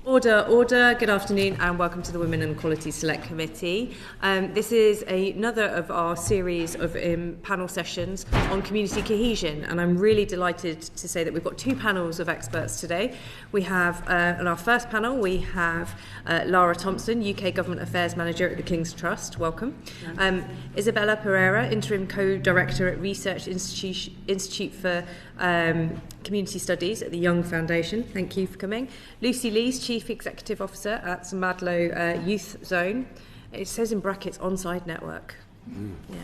Order. Good afternoon and welcome to the Women and Equalities Select Committee. This is another of our series of panel sessions on community cohesion, and I'm really delighted to say that we've got two panels of experts today. We have, on our first panel, we have Lara Thompson, UK Government Affairs Manager at the King's Trust. Welcome. Isabella Pereira, Interim Co-Director at Research Institute for Community Studies at the Young Foundation. Thank you for coming. Lucy Lees, Chief Executive Officer at Mahdlo Youth Zone. It says in brackets Onside Network. Yeah.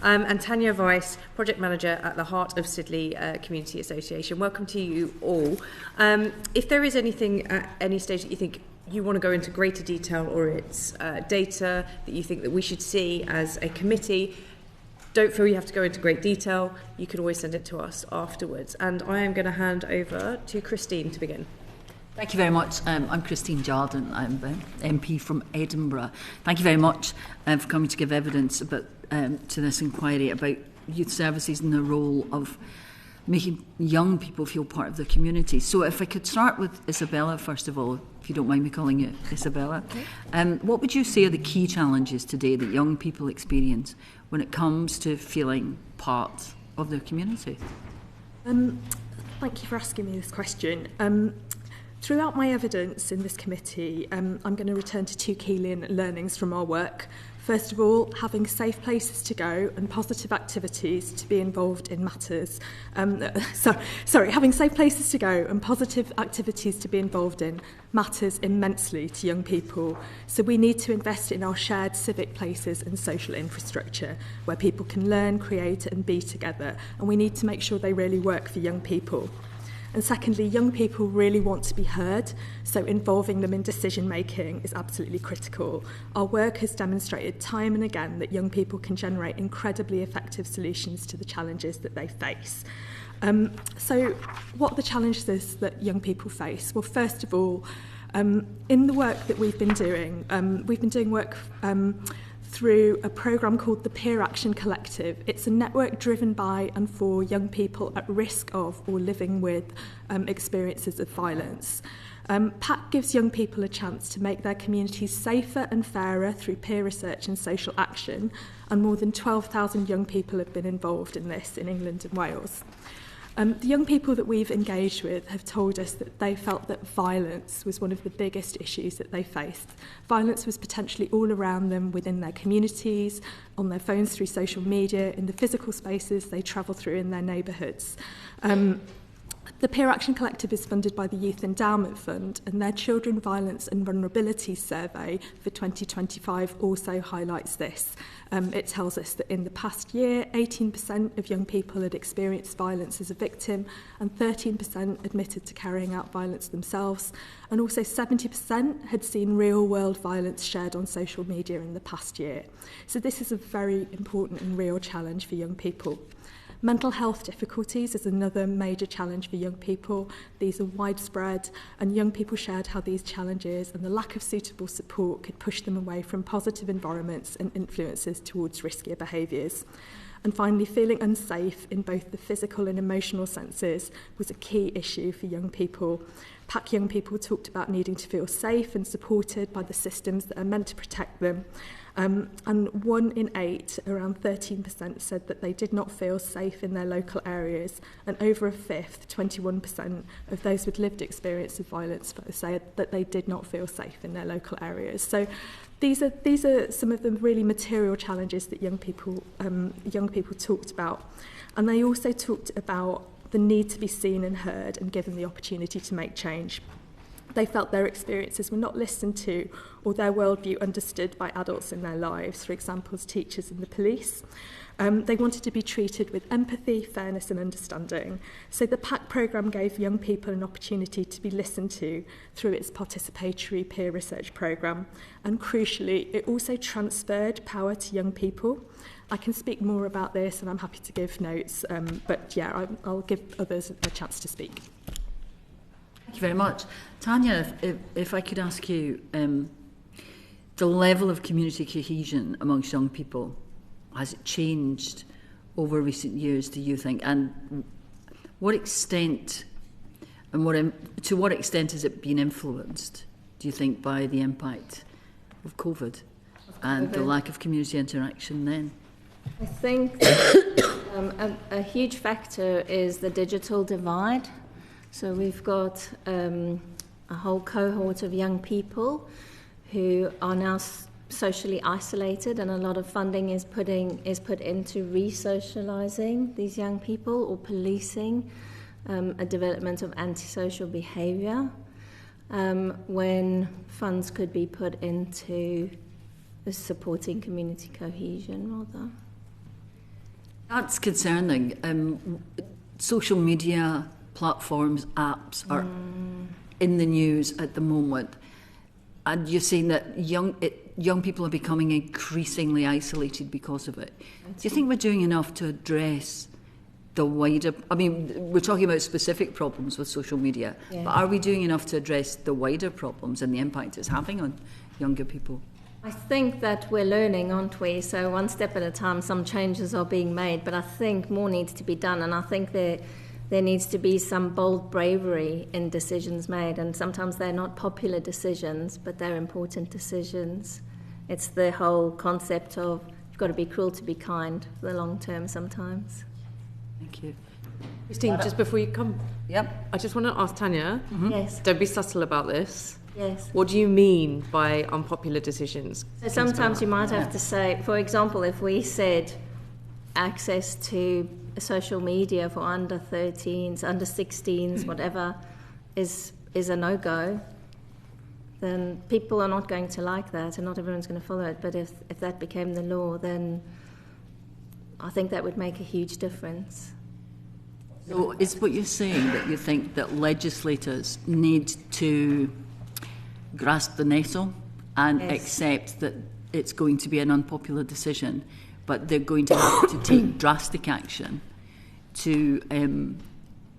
And Tanya Vice, Project Manager at the Heart of Sidley Community Association. Welcome to you all. If there is anything at any stage that you think you want to go into greater detail, or it's data that you think that we should see as a committee, don't feel you have to go into great detail. You can always send it to us afterwards. And I am going to hand over to Christine to begin. Thank you very much. I'm Christine Jardine. I'm MP from Edinburgh. Thank you very much for coming to give evidence about to this inquiry about youth services and the role of making young people feel part of the community. So if I could start with Isabella, first of all, if you don't mind me calling you Isabella. Okay. What would you say are the key challenges today that young people experience when it comes to feeling part of their community? Thank you for asking me this question. Throughout my evidence in this committee, I'm going to return to two key learnings from our work. First of all, having safe places to go and positive activities to be involved in matters. Having safe places to go and positive activities to be involved in matters immensely to young people. So we need to invest in our shared civic places and social infrastructure where people can learn, create and be together. And we need to make sure they really work for young people. And secondly, young people really want to be heard, so involving them in decision-making is absolutely critical. Our work has demonstrated time and again that young people can generate incredibly effective solutions to the challenges that they face. So what are the challenges that young people face? Well, first of all, in the work that we've been doing work through a programme called the Peer Action Collective. It's a network driven by and for young people at risk of or living with experiences of violence. PAC gives young people a chance to make their communities safer and fairer through peer research and social action, and more than 12,000 young people have been involved in this in England and Wales. The young people that we've engaged with have told us that they felt that violence was one of the biggest issues that they faced. Violence was potentially all around them within their communities, on their phones through social media, in the physical spaces they travel through in their neighbourhoods. The Peer Action Collective is funded by the Youth Endowment Fund, and their Children Violence and Vulnerability Survey for 2025 also highlights this. It tells us that in the past year, 18% of young people had experienced violence as a victim, and 13% admitted to carrying out violence themselves, and also 70% had seen real-world violence shared on social media in the past year. So this is a very important and real challenge for young people. Mental health difficulties is another major challenge for young people. These are widespread, and young people shared how these challenges and the lack of suitable support could push them away from positive environments and influences towards riskier behaviours. And finally, feeling unsafe in both the physical and emotional senses was a key issue for young people. PAC young people talked about needing to feel safe and supported by the systems that are meant to protect them. And 1 in 8, around 13%, said that they did not feel safe in their local areas, and over a fifth, 21%, of those with lived experience of violence said that they did not feel safe in their local areas. So these are some of the really material challenges that young people talked about, and they also talked about the need to be seen and heard and given the opportunity to make change. They felt their experiences were not listened to or their worldview understood by adults in their lives, for example, as teachers and the police. They wanted to be treated with empathy, fairness and understanding. So the PAC programme gave young people an opportunity to be listened to through its participatory peer research programme. And crucially, it also transferred power to young people. I can speak more about this and I'm happy to give notes, but yeah, I'll give others a chance to speak. Thank you very much. Tanya, if I could ask you, the level of community cohesion amongst young people, has it changed over recent years, do you think? And what extent, and to what extent has it been influenced do you think, by the impact of COVID and the lack of community interaction then? I think a huge factor is the digital divide. So we've got a whole cohort of young people who are now socially isolated, and a lot of funding is put into re-socialising these young people or policing a development of antisocial behaviour, when funds could be put into supporting community cohesion rather. That's concerning. Social media platforms, apps are in the news at the moment, and you're saying that young people are becoming increasingly isolated because of it. Do you think we're doing enough to address the wider... I mean, we're talking about specific problems with social media, but are we doing enough to address the wider problems and the impact it's having on younger people? I think that we're learning, aren't we? So one step at a time, some changes are being made, but I think more needs to be done, and I think there needs to be some bold bravery in decisions made, and sometimes they're not popular decisions, but they're important decisions. It's the whole concept of you've got to be cruel to be kind for the long term sometimes. Thank you. Christine, just before you come, I just want to ask Tanya, Yes. don't be subtle about this. Yes. What do you mean by unpopular decisions? So sometimes you might have to say, for example, if we said access to social media for under 13s, under 16s, whatever, is a no-go, then people are not going to like that, and not everyone's going to follow it. But if that became the law, then I think that would make a huge difference. So is what you're saying that you think that legislators need to grasp the nettle and accept that it's going to be an unpopular decision, but they're going to have to take drastic action to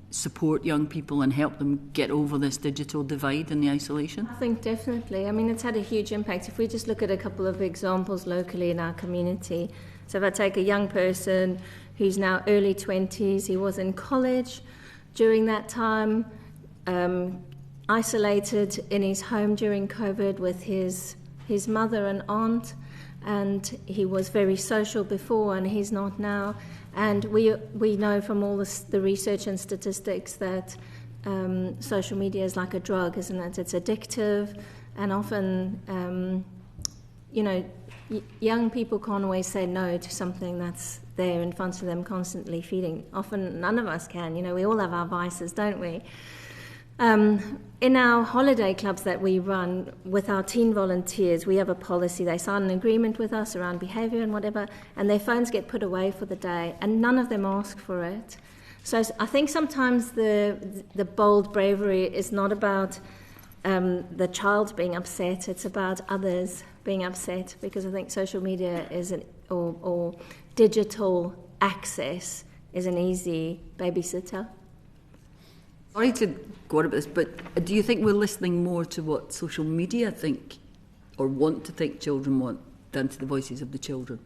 support young people and help them get over this digital divide and the isolation? I think definitely. I mean, it's had a huge impact. If we just look at a couple of examples locally in our community. So if I take a young person who's now early 20s, he was in college during that time, isolated in his home during COVID with his mother and aunt, and he was very social before and he's not now. And we know from all the research and statistics that social media is like a drug, isn't it? It's addictive, and often, young people can't always say no to something that's there in front of them, constantly feeding. Often none of us can. We all have our vices, don't we? In our holiday clubs that we run with our teen volunteers, we have a policy. They sign an agreement with us around behaviour and whatever, and their phones get put away for the day, and none of them ask for it. So I think sometimes the bold bravery is not about the child being upset, it's about others being upset, because I think social media or digital access is an easy babysitter. Sorry to go on about this, but do you think we're listening more to what social media think or want to think children want than to the voices of the children?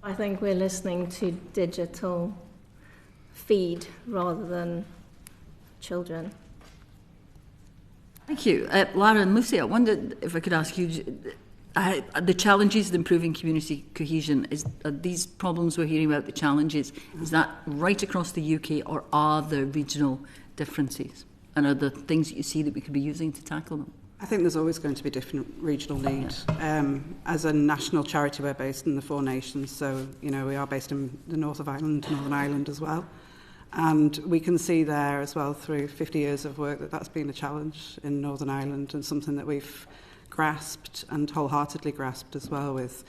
I think we're listening to digital feed rather than children. Thank you. Lara and Lucy, I wondered if I could ask you, the challenges of improving community cohesion, are these problems we're hearing about, the challenges, is that right across the UK, or are there regional differences? And are there things that you see that we could be using to tackle them? I think there's always going to be different regional needs. As a national charity, we're based in the Four Nations, so we are based in the north of Ireland, Northern Ireland as well. And we can see there as well, through 50 years of work, that's been a challenge in Northern Ireland, and something that we've grasped and wholeheartedly grasped as well, with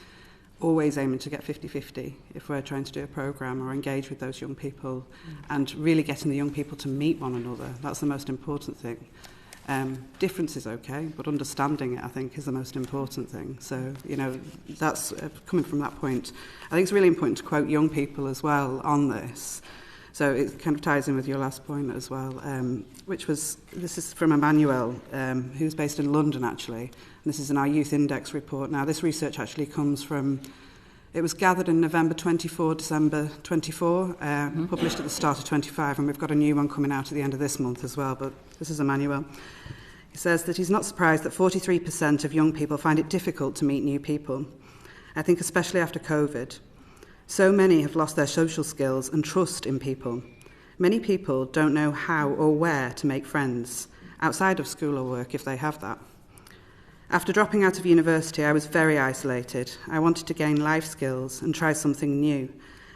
always aiming to get 50-50 if we're trying to do a programme or engage with those young people, and really getting the young people to meet one another. That's the most important thing. Difference is okay, but understanding it, I think, is the most important thing. So, that's coming from that point. I think it's really important to quote young people as well on this. So it kind of ties in with your last point as well, this is from Emmanuel, who's based in London, actually. And this is in our Youth Index report. Now, this research actually comes from, it was gathered in November 24, December 24, published at the start of 25, and we've got a new one coming out at the end of this month as well, but this is Emmanuel. He says that he's not surprised that 43% of young people find it difficult to meet new people. I think especially after COVID. So many have lost their social skills and trust in people. Many people don't know how or where to make friends, outside of school or work if they have that. After dropping out of university, I was very isolated. I wanted to gain life skills and try something new,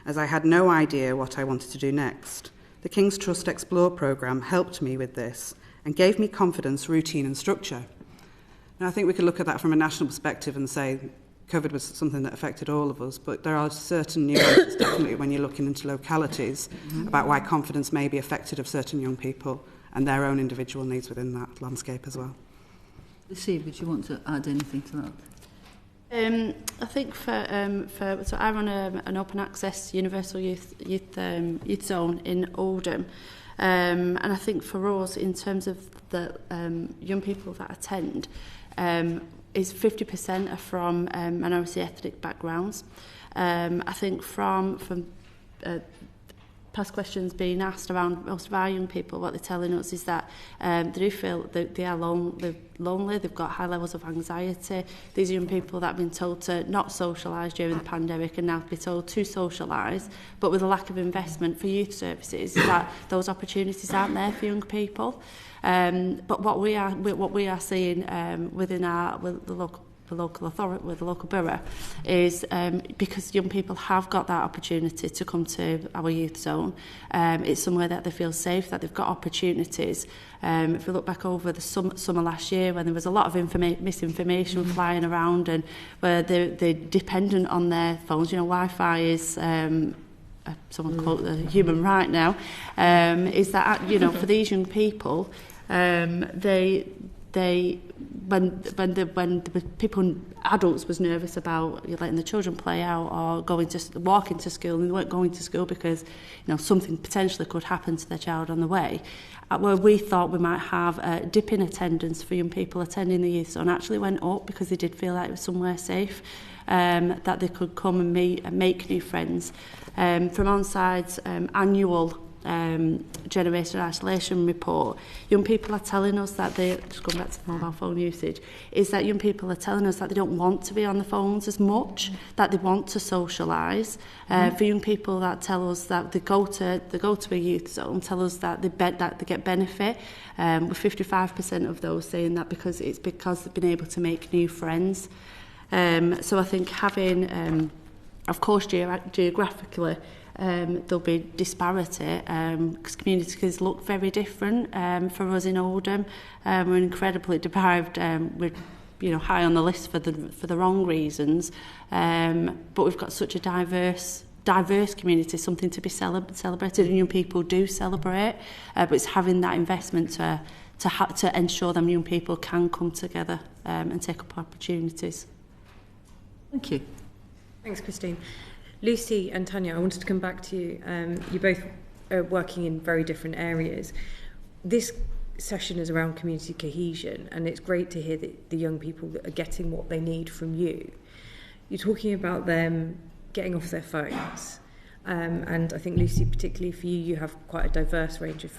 as I had no idea what I wanted to do next. The King's Trust Explore programme helped me with this and gave me confidence, routine and structure. And I think we could look at that from a national perspective and say COVID was something that affected all of us, but there are certain nuances definitely when you're looking into localities about why confidence may be affected of certain young people and their own individual needs within that landscape as well. Lucy, would you want to add anything to that? I think so I run an open access universal youth zone in Oldham, and I think for us in terms of the young people that attend, is 50% are from minority ethnic backgrounds. I think from past questions being asked around most of our young people, what they're telling us is that they do feel that they are lonely, they've got high levels of anxiety. These young people that have been told to not socialise during the pandemic and now be told to socialise, but with a lack of investment for youth services, that those opportunities aren't there for young people. But what we are seeing within the local authority, with the local borough, is because young people have got that opportunity to come to our youth zone. It's somewhere that they feel safe, that they've got opportunities. If we look back over the summer last year, when there was a lot of misinformation flying around, and where they're dependent on their phones, Wi-Fi is someone called a human right now. Is that for these young people, when the people, adults, was nervous about letting the children play out or walking to school, and they weren't going to school because something potentially could happen to their child on the way, where we thought we might have a dip in attendance for young people attending the youth zone actually went up because they did feel like it was somewhere safe, that they could come and meet and make new friends. From Onside's annual generational isolation report, young people are telling us that just going back to the mobile phone usage, is that young people are telling us that they don't want to be on the phones as much, that they want to socialise. For young people that tell us that they go to a youth zone, tell us that they get benefit, with 55% of those saying that because they've been able to make new friends. So I think having, of course, geographically, there'll be disparity because communities look very different. For us in Oldham, we're incredibly deprived. We're high on the list for the wrong reasons, but we've got such a diverse community, something to be celebrated, and young people do celebrate. But it's having that investment to ensure them young people can come together and take up opportunities. Thank you. Thanks, Christine. Lucy and Tanya, I wanted to come back to you. You both are working in very different areas. This session is around community cohesion, and it's great to hear that the young people are getting what they need from you. You're talking about them getting off their phones, and I think, Lucy, particularly for you, you have quite a diverse range of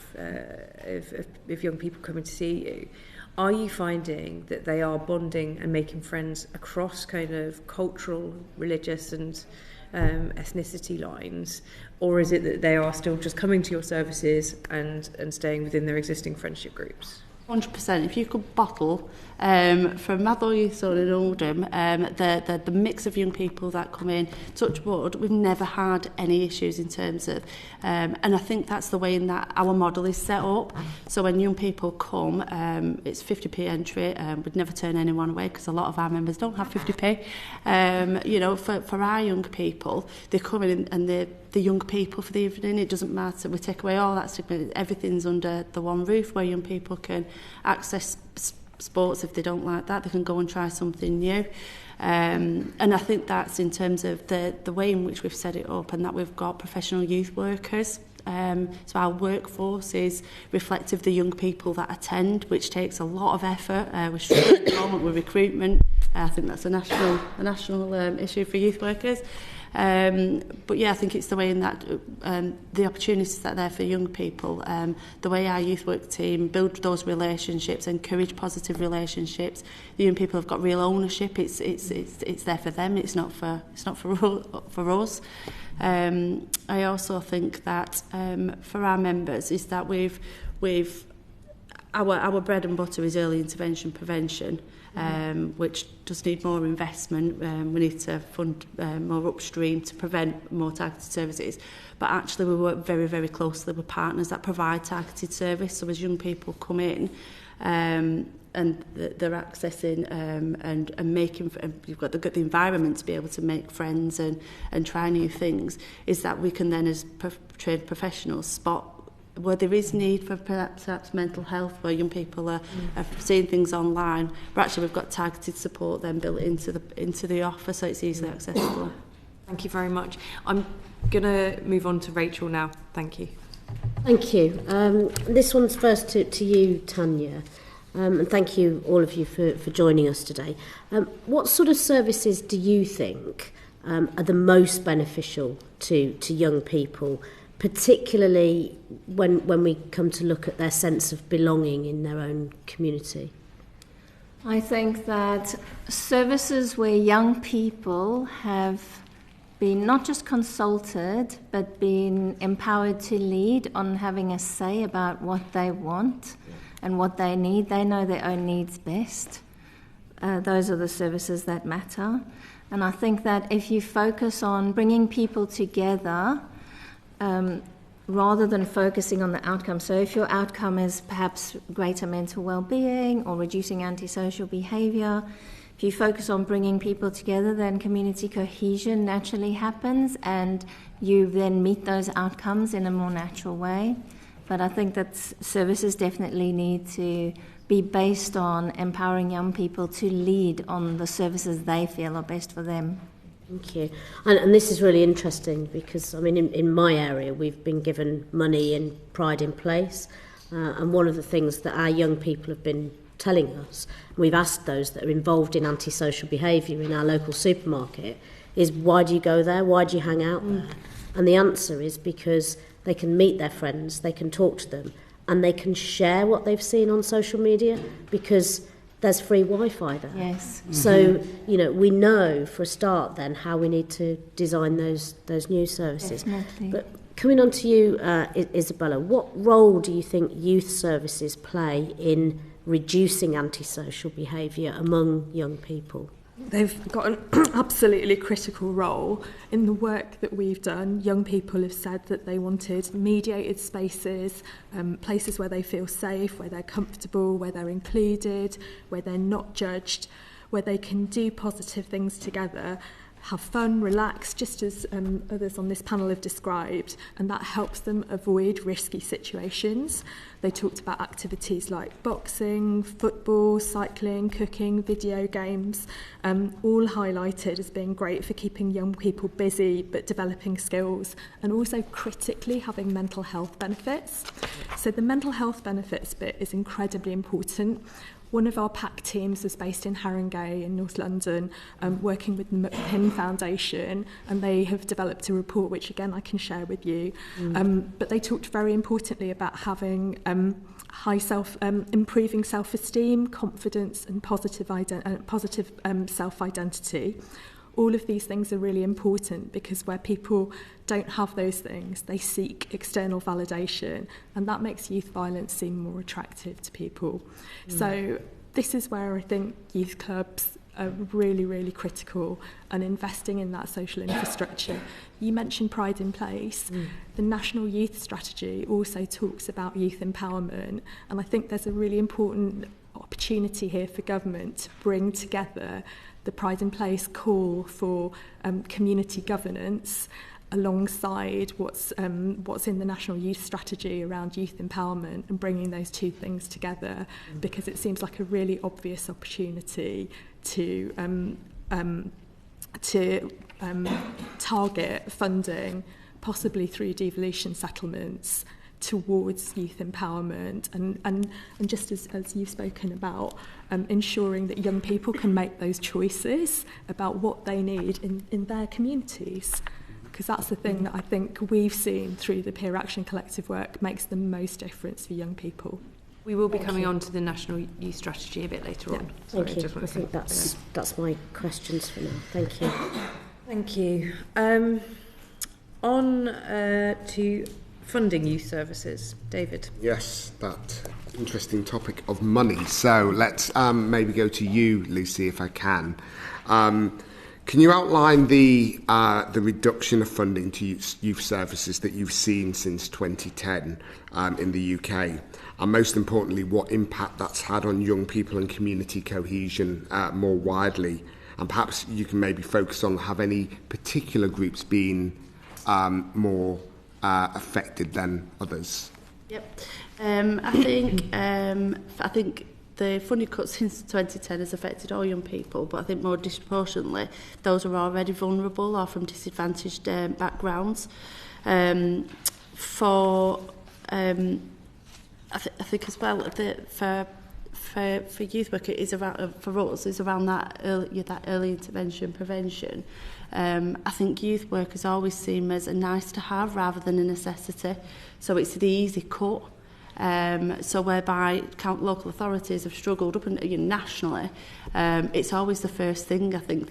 young people coming to see you. Are you finding that they are bonding and making friends across kind of cultural, religious and ethnicity lines, or is it that they are still just coming to your services and staying within their existing friendship groups? 100%. If you could bottle from Mahdlo Youth Zone in Oldham, the mix of young people that come in, touch wood, we've never had any issues in terms of, and I think that's the way in that our model is set up. So when young people come, it's 50p entry. We'd never turn anyone away because a lot of our members don't have 50p. For our young people, they come in and they're the young people for the evening. It doesn't matter. We take away all that stigma. Everything's under the one roof, where young people can access sports. If they don't like that, they can go and try something new. And I think that's in terms of the way in which we've set it up, and that we've got professional youth workers. So our workforce is reflective of the young people that attend, which takes a lot of effort. We're struggling at the moment with recruitment. I think that's a national issue for youth workers. But yeah, I think it's the way in that the opportunities that are there for young people, the way our youth work team build those relationships, encourage positive relationships. The young people have got real ownership. It's there for them. It's not for us. I also think that for our members is that our bread and butter is early intervention prevention, which does need more investment. We need to fund more upstream to prevent more targeted services. But actually we work very, very closely with partners that provide targeted service. So as young people come in and they're accessing and making, you've got the environment to be able to make friends and try new things, is that we can then as trained professionals spot where there is need for perhaps mental health, where young people are seeing things online, but actually we've got targeted support then built into the offer, so it's easily accessible. Thank you very much. I'm going to move on to Rachel now. Thank you. Thank you. This one's first to you, Tanya. And thank you, all of you, for joining us today. What sort of services do you think are the most beneficial to young people, particularly when we come to look at their sense of belonging in their own community? I think that services where young people have been not just consulted, but been empowered to lead on having a say about what they want and what they need. They know their own needs best. Those are the services that matter. And I think that if you focus on bringing people together, rather than focusing on the outcome. So if your outcome is perhaps greater mental well-being or reducing antisocial behaviour, if you focus on bringing people together, then community cohesion naturally happens and you then meet those outcomes in a more natural way. But I think that services definitely need to be based on empowering young people to lead on the services they feel are best for them. Thank you. And this is really interesting because, I mean, in my area, we've been given money in Pride in Place. And one of the things that our young people have been telling us, we've asked those that are involved in antisocial behaviour in our local supermarket, is why do you go there? Why do you hang out there? And the answer is because they can meet their friends, they can talk to them, and they can share what they've seen on social media because there's free Wi-Fi there. Yes. So, you know, we know for a start then how we need to design those new services. Definitely. But coming on to you, Isabella, what role do you think youth services play in reducing antisocial behaviour among young people? They've got an absolutely critical role in the work that we've done. Young people have said that they wanted mediated spaces, places where they feel safe, where they're comfortable, where they're included, where they're not judged, where they can do positive things together, have fun, relax, just as others on this panel have described, and that helps them avoid risky situations. They talked about activities like boxing, football, cycling, cooking, video games, all highlighted as being great for keeping young people busy but developing skills, and also critically having mental health benefits. So the mental health benefits bit is incredibly important. One of our PAC teams was based in Haringey in North London, working with the McPin Foundation, and they have developed a report which again I can share with you. But they talked very importantly about having improving self-esteem, confidence, and positive self-identity. All of these things are really important because where people don't have those things, they seek external validation, and that makes youth violence seem more attractive to people. So this is where I think youth clubs are really, really critical, and investing in that social infrastructure. You mentioned Pride in Place. The National Youth Strategy also talks about youth empowerment, and I think there's a really important opportunity here for government to bring together the Pride in Place call for community governance alongside what's in the National Youth Strategy around youth empowerment, and bringing those two things together, because it seems like a really obvious opportunity to target funding, possibly through devolution settlements, towards youth empowerment and just as you've spoken about, ensuring that young people can make those choices about what they need in their communities. Because that's the thing that I think we've seen through the Peer Action Collective work makes the most difference for young people. We will be coming on to the National Youth Strategy a bit later on. Sorry, Thank you. I think that's my questions for now. Thank you. Thank you. On to funding youth services. David. Yes, that interesting topic of money. So let's maybe go to you, Lucy, if I can. Can you outline the reduction of funding to youth services that you've seen since 2010 in the UK? And most importantly, what impact that's had on young people and community cohesion more widely? And perhaps you can maybe focus on, have any particular groups been more affected than others? Yep. I think the funding cut since 2010 has affected all young people, but I think more disproportionately those who are already vulnerable or from disadvantaged backgrounds. I think as well that for youth work, it is around, for us, is around that early intervention prevention. I think youth work is always seen as a nice to have rather than a necessity. So it's the easy cut. So whereby local authorities have struggled up and nationally, it's always the first thing. I think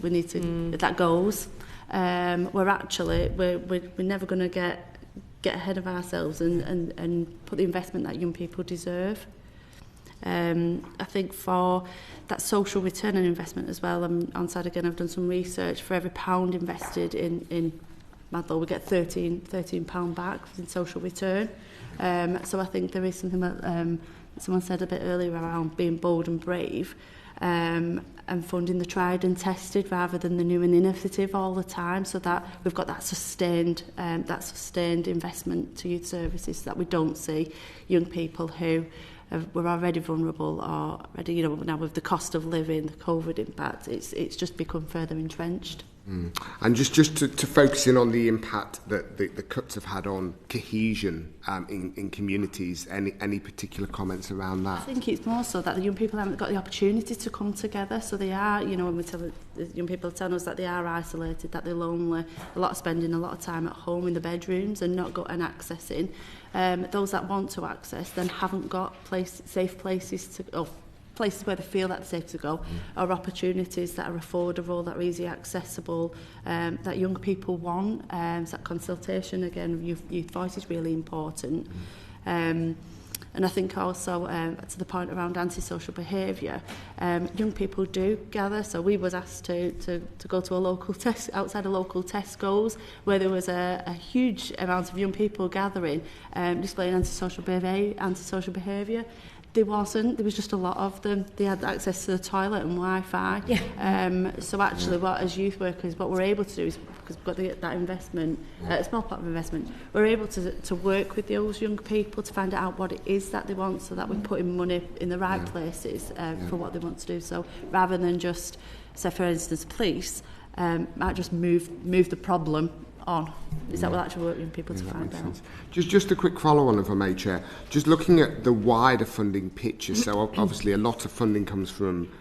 we need to that goes. We're actually we're never going to get ahead of ourselves and put the investment that young people deserve. I think for that social return on investment as well, Onside again, I've done some research. For every £1 invested in Mahdlo, we get £13 back in social return. So I think there is something that someone said a bit earlier around being bold and brave, and funding the tried and tested rather than the new and innovative all the time, so that we've got that sustained investment to youth services, so that we don't see young people who were already vulnerable or already, now with the cost of living, the COVID impact, it's just become further entrenched. And just to focus in on the impact that the cuts have had on cohesion in communities, any particular comments around that? I think it's more so that the young people haven't got the opportunity to come together, so they are, when we tell the young people tell us that they are isolated, that they're lonely, spending a lot of time at home in the bedrooms and not got an accessing. Those that want to access then haven't got safe places to go. Places where they feel that they're safe to go, or opportunities that are affordable, that are easy accessible, that young people want. So that consultation, again, youth voice is really important. And I think also, to the point around antisocial behaviour, young people do gather. So we was asked to go to a local test, outside a local Tesco's, where there was a huge amount of young people gathering, displaying antisocial behaviour. There was just a lot of them. They had access to the toilet and Wi-Fi. Yeah. So actually, as youth workers, what we're able to do is, because we've got that investment, a small part of investment, we're able to work with those young people to find out what it is that they want, so that we're putting money in the right places for what they want to do. So rather than just, say for instance, police might just move the problem on. Is that what actually work young people to find out? Just a quick follow-on, if I may, Chair. Just looking at the wider funding picture, so obviously a lot of funding comes from,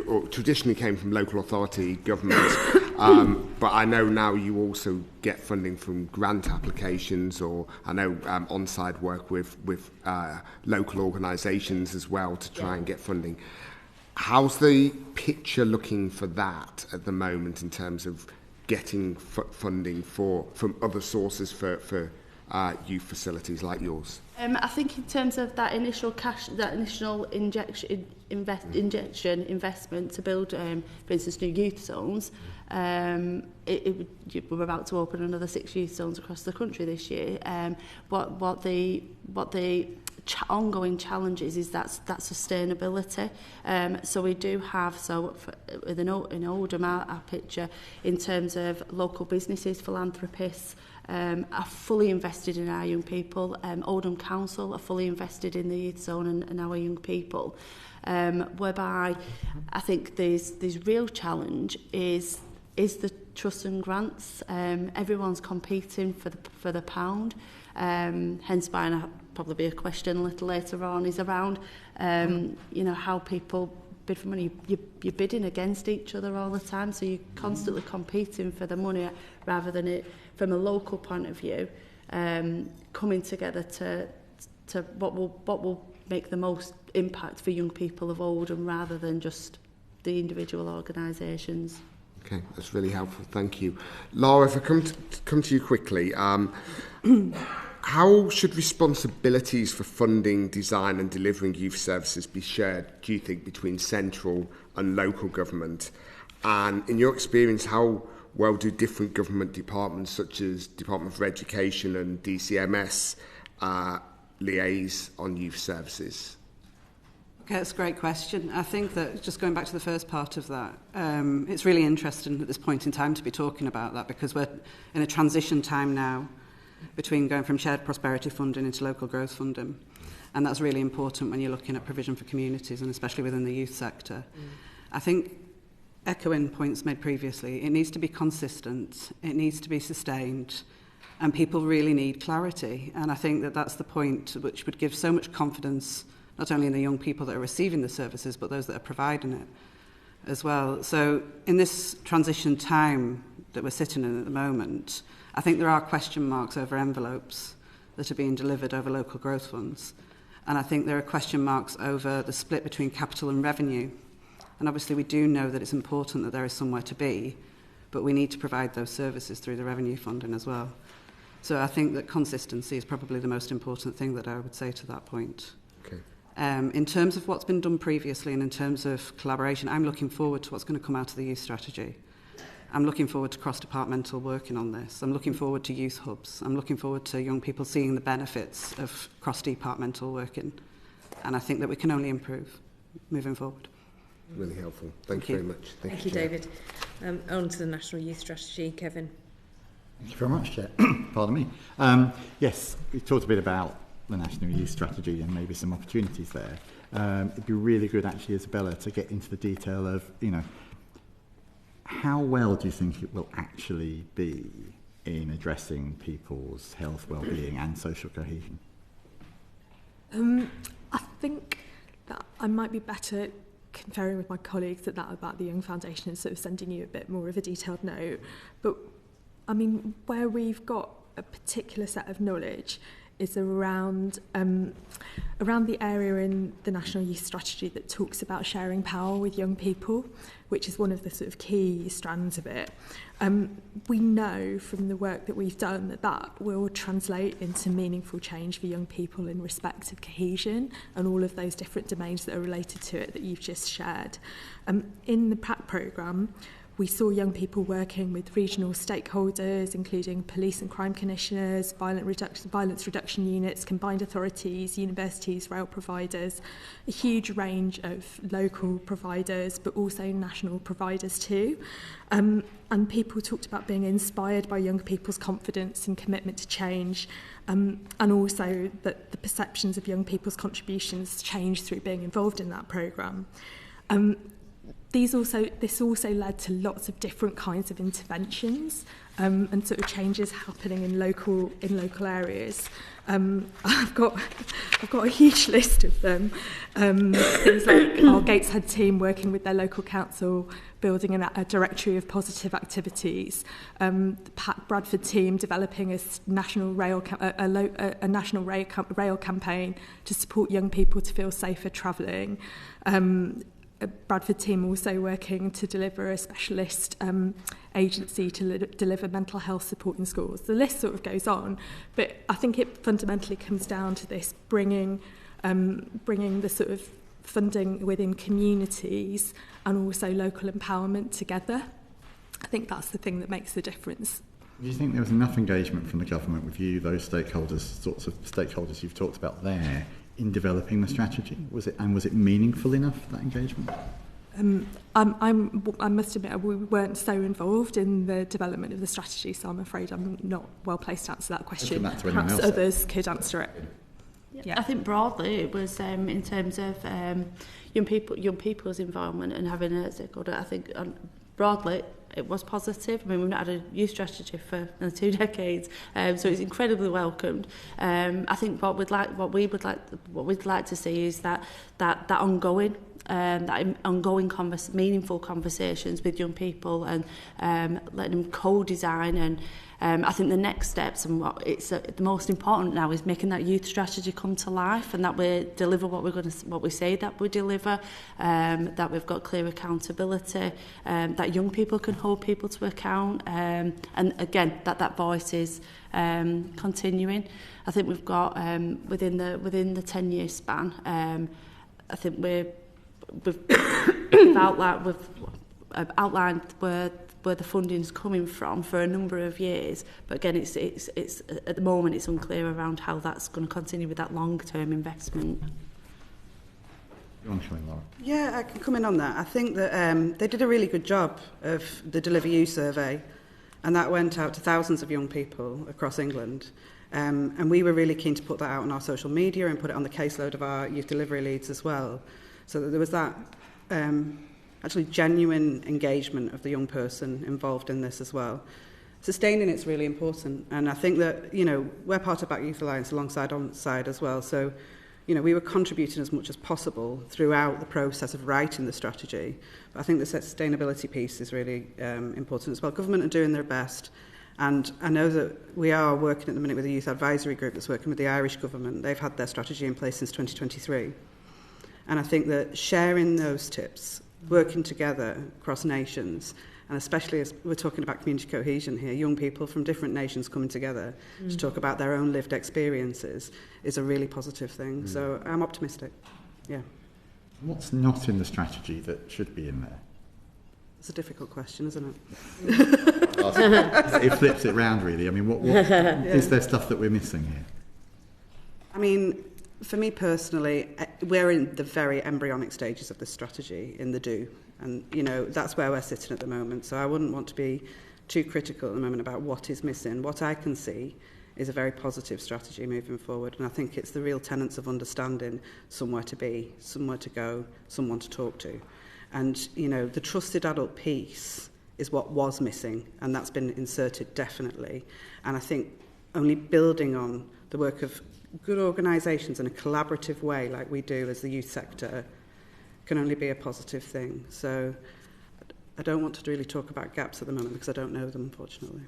or traditionally came from local authority governments, but I know now you also get funding from grant applications, or I know Onside work with local organisations as well to try and get funding. How's the picture looking for that at the moment in terms of getting funding from other sources for youth facilities like yours? I think in terms of that initial cash, that initial investment to build, for instance, new youth zones, we're about to open another 6 youth zones across the country this year. What the ongoing challenges is that sustainability. So we do have, with an Oldham, our picture, in terms of local businesses, philanthropists, are fully invested in our young people. Oldham Council are fully invested in the youth zone and our young people. Whereby I think there's real challenge is the trust and grants. Everyone's competing for the pound. Hence why, and probably be a question a little later on, is around, how people bid for money. You're bidding against each other all the time, so you're constantly competing for the money rather than it from a local point of view, coming together to what will make the most impact for young people of Oldham rather than just the individual organisations. Okay, that's really helpful. Thank you. Lara, if I come to you quickly, how should responsibilities for funding, design and delivering youth services be shared, do you think, between central and local government? And in your experience, how well do different government departments such as Department for Education and DCMS liaise on youth services? Okay, that's a great question. I think that, just going back to the first part of that, it's really interesting at this point in time to be talking about that, because we're in a transition time now between going from shared prosperity funding into local growth funding. And that's really important when you're looking at provision for communities, and especially within the youth sector. I think, echoing points made previously, it needs to be consistent, it needs to be sustained, and people really need clarity. And I think that that's the point which would give so much confidence, not only in the young people that are receiving the services, but those that are providing it as well. So in this transition time that we're sitting in at the moment, I think there are question marks over envelopes that are being delivered over local growth funds. And I think there are question marks over the split between capital and revenue. And obviously we do know that it's important that there is somewhere to be, but we need to provide those services through the revenue funding as well. So I think that consistency is probably the most important thing that I would say to that point. Okay. In terms of what's been done previously and in terms of collaboration, I'm looking forward to what's going to come out of the youth strategy. I'm looking forward to cross-departmental working on this. I'm looking forward to youth hubs. I'm looking forward to young people seeing the benefits of cross-departmental working. And I think that we can only improve moving forward. Really helpful. Thank you very much. Thank you, David. On to the National Youth Strategy. Kevin. Thank you very much, Chair. Pardon me. Yes, we talked a bit about the National Youth Strategy and maybe some opportunities there. It'd be really good, actually, Isabella, to get into the detail of, how well do you think it will actually be in addressing people's health, well-being and social cohesion? I think that I might be better conferring with my colleagues about the Young Foundation and sort of sending you a bit more of a detailed note. But, I mean, where we've got a particular set of knowledge is around the area in the National Youth Strategy that talks about sharing power with young people, which is one of the sort of key strands of it. We know from the work that we've done that will translate into meaningful change for young people in respect of cohesion and all of those different domains that are related to it that you've just shared. In the PRAC programme, we saw young people working with regional stakeholders, including police and crime commissioners, violence reduction units, combined authorities, universities, rail providers, a huge range of local providers, but also national providers too. And people talked about being inspired by young people's confidence and commitment to change, and also that the perceptions of young people's contributions change through being involved in that programme. This also led to lots of different kinds of interventions and sort of changes happening in local areas. I've got a huge list of them. Things like our Gateshead team working with their local council, building a directory of positive activities. The Bradford team developing a national rail campaign to support young people to feel safer travelling. A Bradford team also working to deliver a specialist agency to deliver mental health support in schools. The list sort of goes on, but I think it fundamentally comes down to this bringing the sort of funding within communities and also local empowerment together. I think that's the thing that makes the difference. Do you think there was enough engagement from the government with you, those stakeholders, sorts of stakeholders you've talked about there, in developing the strategy? Was it meaningful enough, that engagement? I must admit we weren't so involved in the development of the strategy, so I'm afraid I'm not well placed to answer that question. Perhaps others could answer it. Yeah. I think broadly it was in terms of young people's involvement and having a stakeholder. I think broadly, it was positive. I mean, we've not had a youth strategy for 2 decades, so it's incredibly welcomed. I think what we'd like to see is that ongoing meaningful conversations with young people, and letting them co-design. And I think the next steps, and the most important now, is making that youth strategy come to life, and that we deliver what we say that we deliver, that we've got clear accountability, that young people can hold people to account, and again that voice is continuing. I think we've got within the 10-year span, I think we've outlined where the funding's coming from for a number of years, but again, it's at the moment it's unclear around how that's going to continue with that long-term investment. Lara. Yeah, I can come in on that. I think that they did a really good job of the Deliver You survey, and that went out to thousands of young people across England. And we were really keen to put that out on our social media and put it on the caseload of our youth delivery leads as well, so that there was that actually genuine engagement of the young person involved in this as well. Sustaining it's really important, and I think that, you know, we're part of Back Youth Alliance alongside Onside as well, so, you know, we were contributing as much as possible throughout the process of writing the strategy. But I think the sustainability piece is really important as well. Government are doing their best, and I know that we are working at the minute with a youth advisory group that's working with the Irish government. They've had their strategy in place since 2023, and I think that sharing those tips, working together across nations, and especially as we're talking about community cohesion here, young people from different nations coming together to talk about their own lived experiences is a really positive thing. So I'm optimistic. Yeah. What's not in the strategy that should be in there? It's a difficult question, isn't it? It flips it round, really. I mean, what is there stuff that we're missing here? I mean, for me personally, we're in the very embryonic stages of this strategy in the do. And, you know, that's where we're sitting at the moment. So I wouldn't want to be too critical at the moment about what is missing. What I can see is a very positive strategy moving forward. And I think it's the real tenets of understanding somewhere to be, somewhere to go, someone to talk to. And, you know, the trusted adult piece is what was missing, and that's been inserted definitely. And I think only building on the work of good organisations in a collaborative way like we do as the youth sector can only be a positive thing. So I don't want to really talk about gaps at the moment because I don't know them, unfortunately.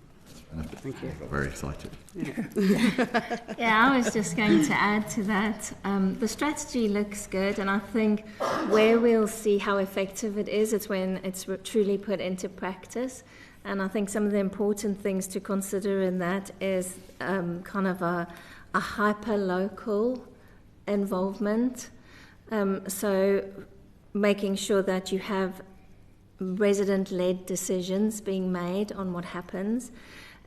Thank you. I got very excited. Yeah, I was just going to add to that. The strategy looks good, and I think where we'll see how effective it is, it's when it's truly put into practice. And I think some of the important things to consider in that is kind of a hyper-local involvement. So making sure that you have resident-led decisions being made on what happens,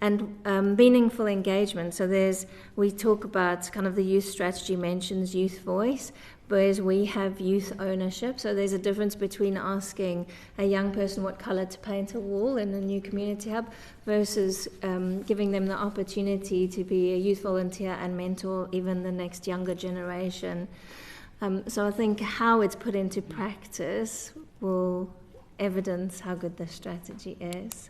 and meaningful engagement. So we talk about kind of the youth strategy mentions youth voice, whereas we have youth ownership. So there's a difference between asking a young person what colour to paint a wall in a new community hub versus giving them the opportunity to be a youth volunteer and mentor even the next younger generation. So I think how it's put into practice will evidence how good the strategy is.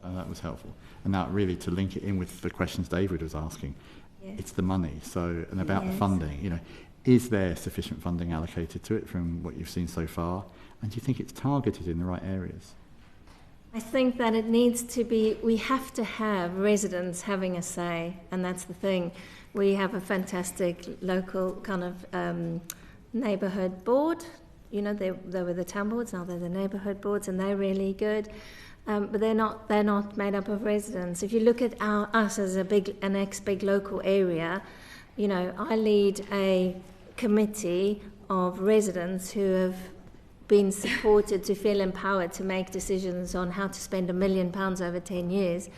That was helpful. And now really to link it in with the questions David was asking, Yes. it's the money. So, and about the Yes. funding, you know, is there sufficient funding allocated to it from what you've seen so far? And do you think it's targeted in the right areas? I think that it needs to be, we have to have residents having a say, and that's the thing. We have a fantastic local kind of neighbourhood board. You know, they were the town boards, now they're the neighbourhood boards, and they're really good. But they're not made up of residents. If you look at us as an ex-big local area, you know, I lead a committee of residents who have been supported to feel empowered to make decisions on how to spend £1 million over 10 years.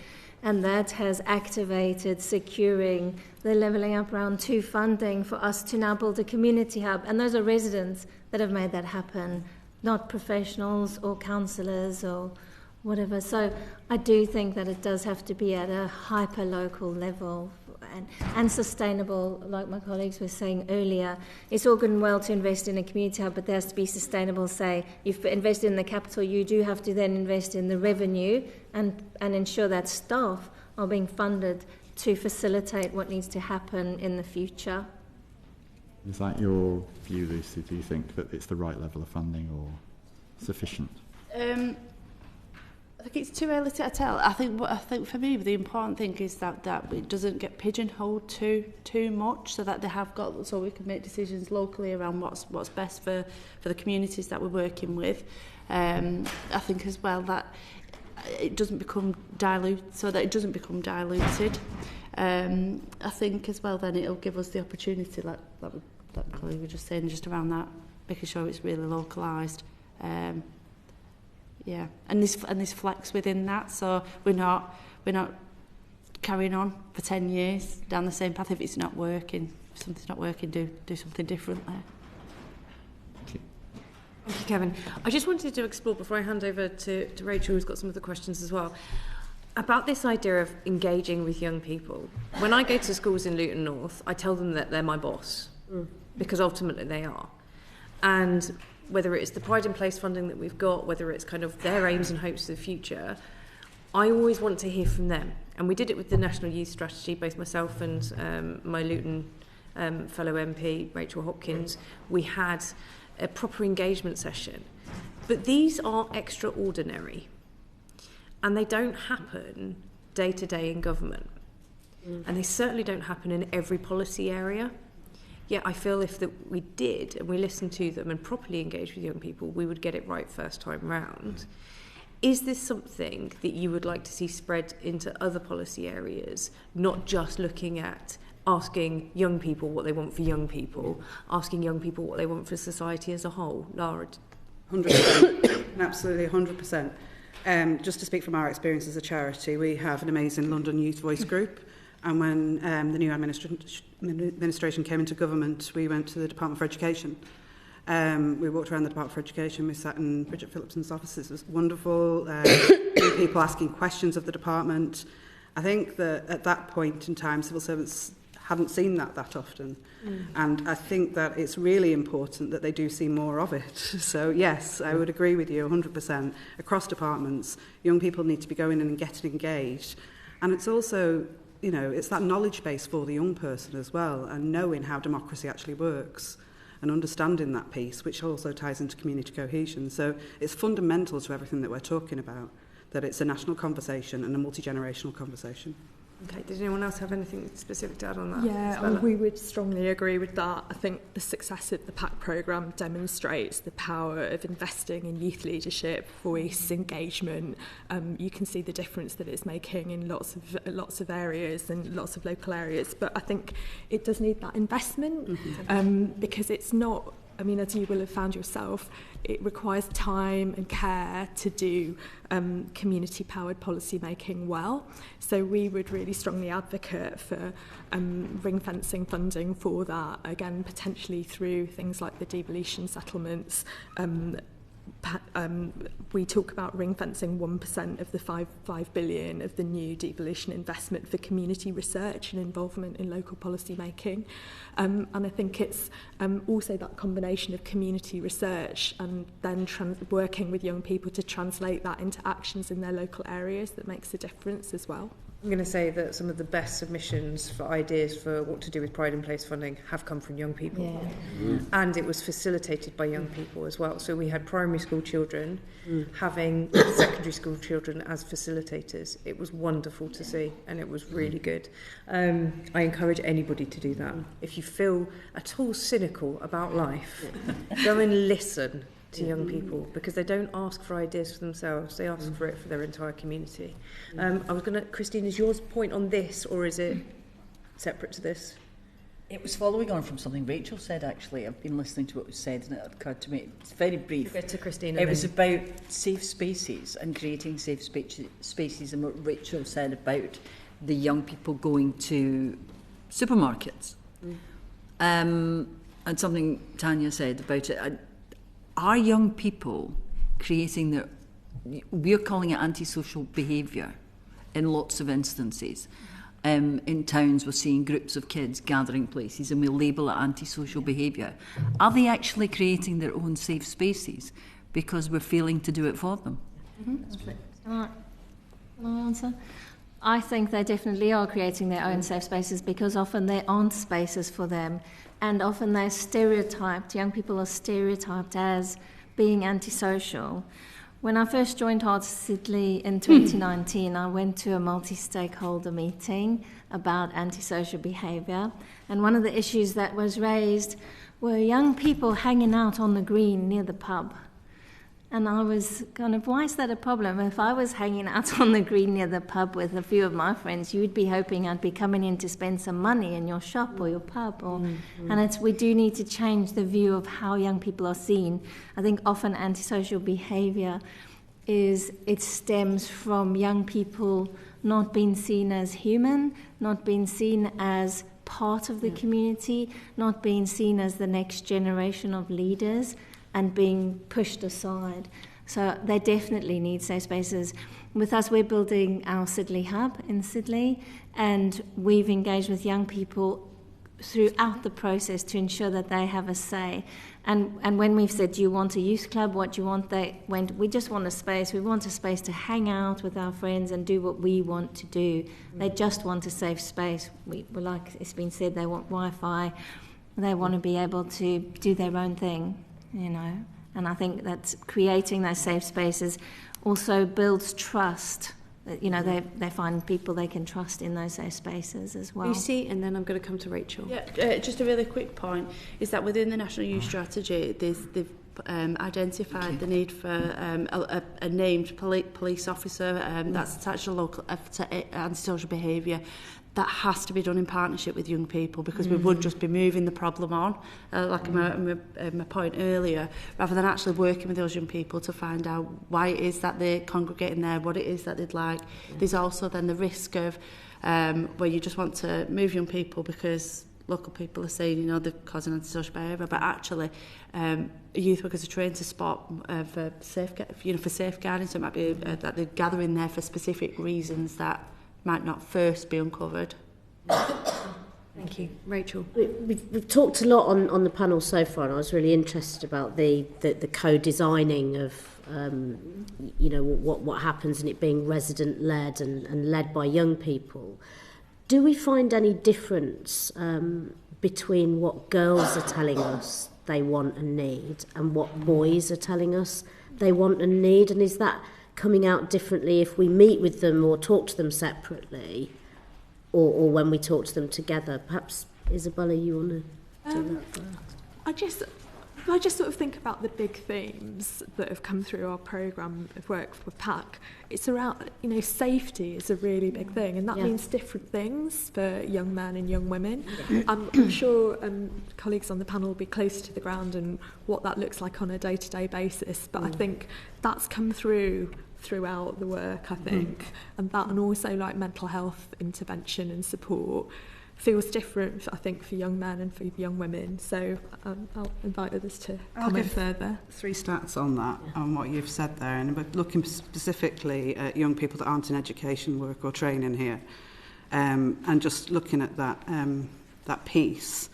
And that has activated securing the Levelling Up Round 2 funding for us to now build a community hub. And those are residents that have made that happen, not professionals or councillors or whatever. So I do think that it does have to be at a hyper-local level and sustainable, like my colleagues were saying earlier. It's all good and well to invest in a community hub, but there has to be sustainable. Say, you've invested in the capital, you do have to then invest in the revenue and ensure that staff are being funded to facilitate what needs to happen in the future. Is that your view, Lucy? Do you think that it's the right level of funding or sufficient? I think it's too early to tell. I think for me the important thing is that it doesn't get pigeonholed too much, so that so we can make decisions locally around what's best for the communities that we're working with. I think as well that it doesn't become diluted. I think as well then it'll give us the opportunity, like colleague was just saying, just around that, making sure it's really localised. Yeah, and there's flex within that, so we're not carrying on for 10 years down the same path. If something's not working, do something different there. Thank you, Kevin. I just wanted to explore, before I hand over to Rachel, who's got some of the questions as well, about this idea of engaging with young people. When I go to schools in Luton North, I tell them that they're my boss, because ultimately they are. And whether it's the Pride in Place funding that we've got, whether it's kind of their aims and hopes for the future, I always want to hear from them. And we did it with the National Youth Strategy, both myself and my Luton fellow MP, Rachel Hopkins. We had a proper engagement session. But these are extraordinary. And they don't happen day to day in government. And they certainly don't happen in every policy area. Yet I feel if that we did, and we listened to them and properly engaged with young people, we would get it right first time round. Is this something that you would like to see spread into other policy areas, not just looking at asking young people what they want for young people, asking young people what they want for society as a whole? Lara? 100%, absolutely 100%. Just to speak from our experience as a charity, we have an amazing London Youth Voice group. And when the new administration came into government, we went to the Department for Education. We walked around the Department for Education. We sat in Bridget Phillipson's offices. It was wonderful. People asking questions of the department. I think that at that point in time, civil servants hadn't seen that often. And I think that it's really important that they do see more of it. So yes, I would agree with you 100%. Across departments, young people need to be going in and getting engaged. And it's also, it's that knowledge base for the young person as well, and knowing how democracy actually works and understanding that piece, which also ties into community cohesion. So it's fundamental to everything that we're talking about, that it's a national conversation and a multi-generational conversation. Okay, did anyone else have anything specific to add on that? Yeah, we would strongly agree with that. I think the success of the PAC programme demonstrates the power of investing in youth leadership, voice, engagement. You can see the difference that it's making in lots of areas and lots of local areas. But I think it does need that investment because it's not, as you will have found yourself, it requires time and care to do community-powered policy making well. So we would really strongly advocate for ring-fencing funding for that, again, potentially through things like the devolution settlements. We talk about ring-fencing 1% of the 5 billion of the new devolution investment for community research and involvement in local policy making. And I think it's also that combination of community research and then working with young people to translate that into actions in their local areas that makes a difference as well. I'm going to say that some of the best submissions for ideas for what to do with Pride in Place funding have come from young people. Yeah. And it was facilitated by young people as well. So we had primary school children having secondary school children as facilitators. It was wonderful to see, and it was really good. I encourage anybody to do that. If you feel at all cynical about life, go and listen to young people, because they don't ask for ideas for themselves, they ask for it for their entire community. Christine, is yours point on this, or is it separate to this? It was following on from something Rachel said, actually. I've been listening to what was said, and it occurred to me, it's very brief. Go to Christine. It was about safe spaces and creating safe spaces, and what Rachel said about the young people going to supermarkets. And something Tanya said about it. Are young people creating we're calling it antisocial behaviour in lots of instances. in towns we're seeing groups of kids gathering places and we label it antisocial behaviour. Are they actually creating their own safe spaces because we're failing to do it for them? Can I answer? I think they definitely are creating their own safe spaces because often there aren't spaces for them, and often they're stereotyped. Young people are stereotyped as being antisocial. When I first joined Sidley in 2019, I went to a multi-stakeholder meeting about antisocial behaviour, and one of the issues that was raised were young people hanging out on the green near the pub. And I was kind of, why is that a problem? If I was hanging out on the green near the pub with a few of my friends, you'd be hoping I'd be coming in to spend some money in your shop or your pub. And we do need to change the view of how young people are seen. I think often antisocial behaviour it stems from young people not being seen as human, not being seen as part of the community, not being seen as the next generation of leaders, and being pushed aside. So they definitely need safe spaces. With us, we're building our Sidley Hub in Sidley, and we've engaged with young people throughout the process to ensure that they have a say. And when we've said, do you want a youth club, what do you want, they went, we just want a space. We want a space to hang out with our friends and do what we want to do. They just want a safe space. Like it's been said, they want Wi-Fi. They want to be able to do their own thing. And I think that creating those safe spaces also builds trust. They find people they can trust in those safe spaces as well. Lucy, and then I'm going to come to Rachel. Yeah, just a really quick point is that within the National Youth Strategy, they've identified the need for a named police officer that's attached to local to antisocial behaviour. That has to be done in partnership with young people, because we would just be moving the problem on, like my point earlier, rather than actually working with those young people to find out why it is that they're congregating there, what it is that they'd like. There's also then the risk of where you just want to move young people because local people are saying, they're causing antisocial behaviour, but actually youth workers are trained to spot for safeguarding, so it might be that they're gathering there for specific reasons that might not first be uncovered. Thank you. Rachel? We've talked a lot on the panel so far, and I was really interested about the co-designing of what happens, and it being resident-led and led by young people. Do we find any difference between what girls are telling us they want and need and what boys are telling us they want and need? And is that coming out differently if we meet with them or talk to them separately, or when we talk to them together? Perhaps, Isabella, you want to do that first? I just sort of think about the big themes that have come through our programme of work with PAC. It's around, safety is a really big thing, and that means different things for young men and young women. I'm sure colleagues on the panel will be close to the ground and what that looks like on a day-to-day basis, but I think that's come throughout the work, I think, and also like mental health intervention and support feels different, I think, for young men and for young women. So I'll invite others to comment further. 3 stats on that, on what you've said there, and we're looking specifically at young people that aren't in education, work or training here, and just looking at that piece.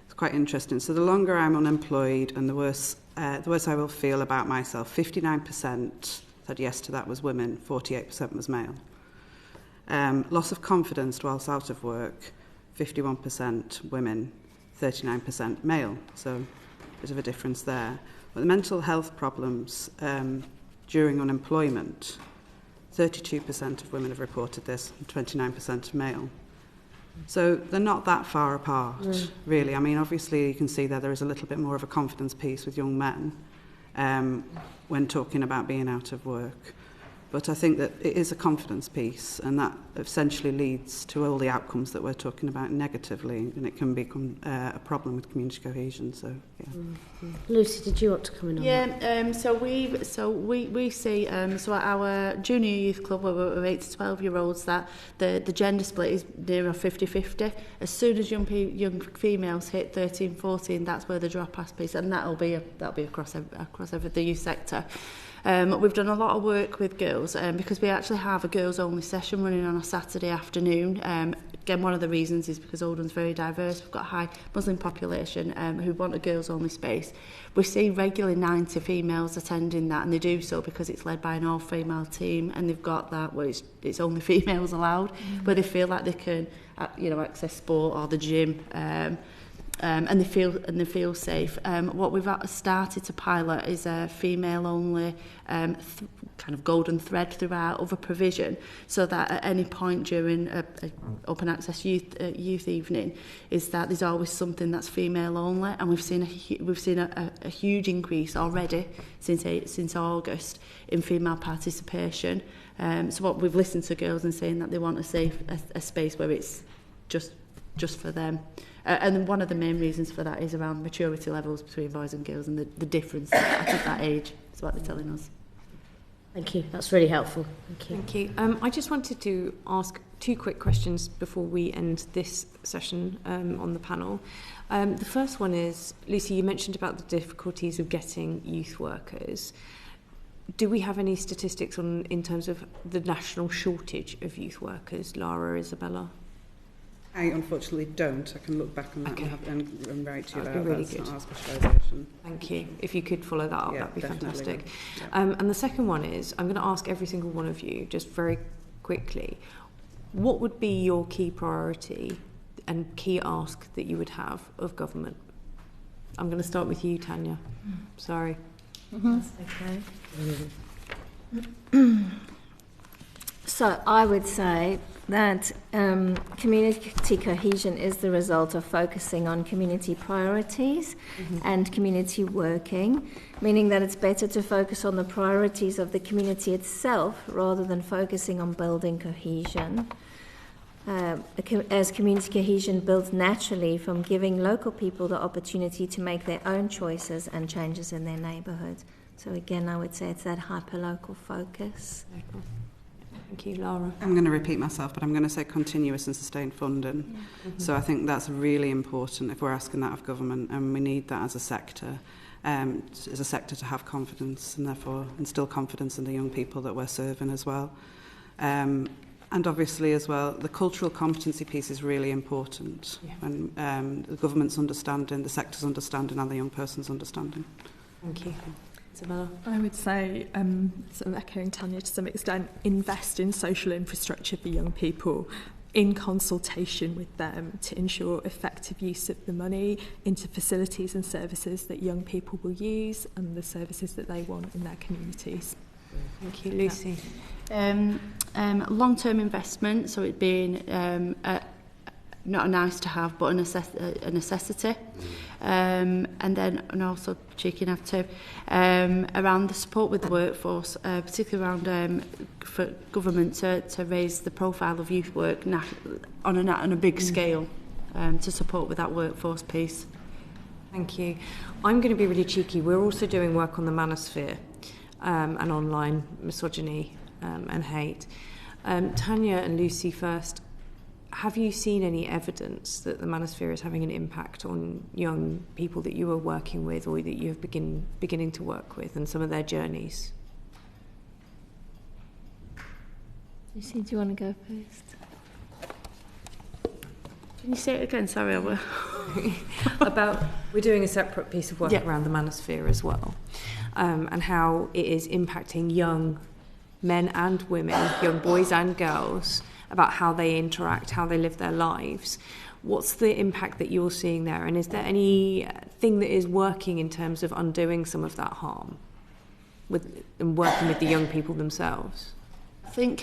It's quite interesting. So the longer I'm unemployed and the worse I will feel about myself, 59% said yes to that was women, 48% was male. Loss of confidence whilst out of work, 51% women, 39% male. So a bit of a difference there. But the mental health problems during unemployment, 32% of women have reported this, and 29% male. So they're not that far apart, really. I mean, obviously you can see there is a little bit more of a confidence piece with young men when talking about being out of work. But I think that it is a confidence piece, and that essentially leads to all the outcomes that we're talking about negatively, and it can become a problem with community cohesion. So, yeah. Lucy, did you want to come in on that? So we see so at our junior youth club, where we're 8 to 12-year-olds, that the gender split is nearer 50-50. As soon as young females hit 13, 14, that's where the drop-off piece, and that'll be across the youth sector. We've done a lot of work with girls because we actually have a girls-only session running on a Saturday afternoon. Again, one of the reasons is because Oldham's very diverse. We've got a high Muslim population who want a girls-only space. We see regularly 90 females attending that, and they do so because it's led by an all-female team, and they've got that where it's only females allowed, where they feel like they can, access sport or the gym. And they feel safe. What we've started to pilot is a female-only kind of golden thread through our other provision, so that at any point during a open access youth evening, is that there's always something that's female-only, and we've seen a huge increase already since August in female participation. So what we've listened to girls and saying that they want a space where it's just for them. And one of the main reasons for that is around maturity levels between boys and girls and the difference at that age is what they're telling us. Thank you. That's really helpful. Thank you. I just wanted to ask 2 quick questions before we end this session on the panel. The first one is, Lucy, you mentioned about the difficulties of getting youth workers. Do we have any statistics in terms of the national shortage of youth workers, Lara, Isabella? I unfortunately don't. I can look back on that and write to you about really that's good. not our specialisation. Thank you. If you could follow that up, Yeah, that'd be definitely. fantastic. Yeah. And the second one is, I'm going to ask every single one of you, just very quickly, what would be your key priority and key ask that you would have of government? I'm going to start with you, Tanya. Sorry. That's okay. So I would say that community cohesion is the result of focusing on community priorities and community working, meaning that it's better to focus on the priorities of the community itself rather than focusing on building cohesion. As community cohesion builds naturally from giving local people the opportunity to make their own choices and changes in their neighbourhood. So again, I would say it's that hyper-local focus. Thank you, Lara. I'm going to repeat myself, but I'm going to say continuous and sustained funding. So I think that's really important if we're asking that of government, and we need that as a sector to have confidence and therefore instill confidence in the young people that we're serving as well. And obviously as well, the cultural competency piece is really important. And the government's understanding, the sector's understanding and the young person's understanding. Thank you. Isabella? I would say, sort of echoing Tanya to some extent, invest in social infrastructure for young people in consultation with them to ensure effective use of the money into facilities and services that young people will use and the services that they want in their communities. Thank you, Lucy. Long-term investment, so it being not a nice to have, but a necessity. And also cheeky enough to around the support with the workforce, particularly around for government to raise the profile of youth work on a big scale to support with that workforce piece. Thank you. I'm going to be really cheeky. We're also doing work on the manosphere and online misogyny and hate. Tanya and Lucy first. Have you seen any evidence that the manosphere is having an impact on young people that you are working with or that you have beginning to work with and some of their journeys? Lucy, do you want to go first? Can you say it again? Sorry, I will. We're doing a separate piece of work around the manosphere as well, and how it is impacting young men and women, young boys and girls, about how they interact, how they live their lives. What's the impact that you're seeing there? And is there anything that is working in terms of undoing some of that harm and working with the young people themselves? I think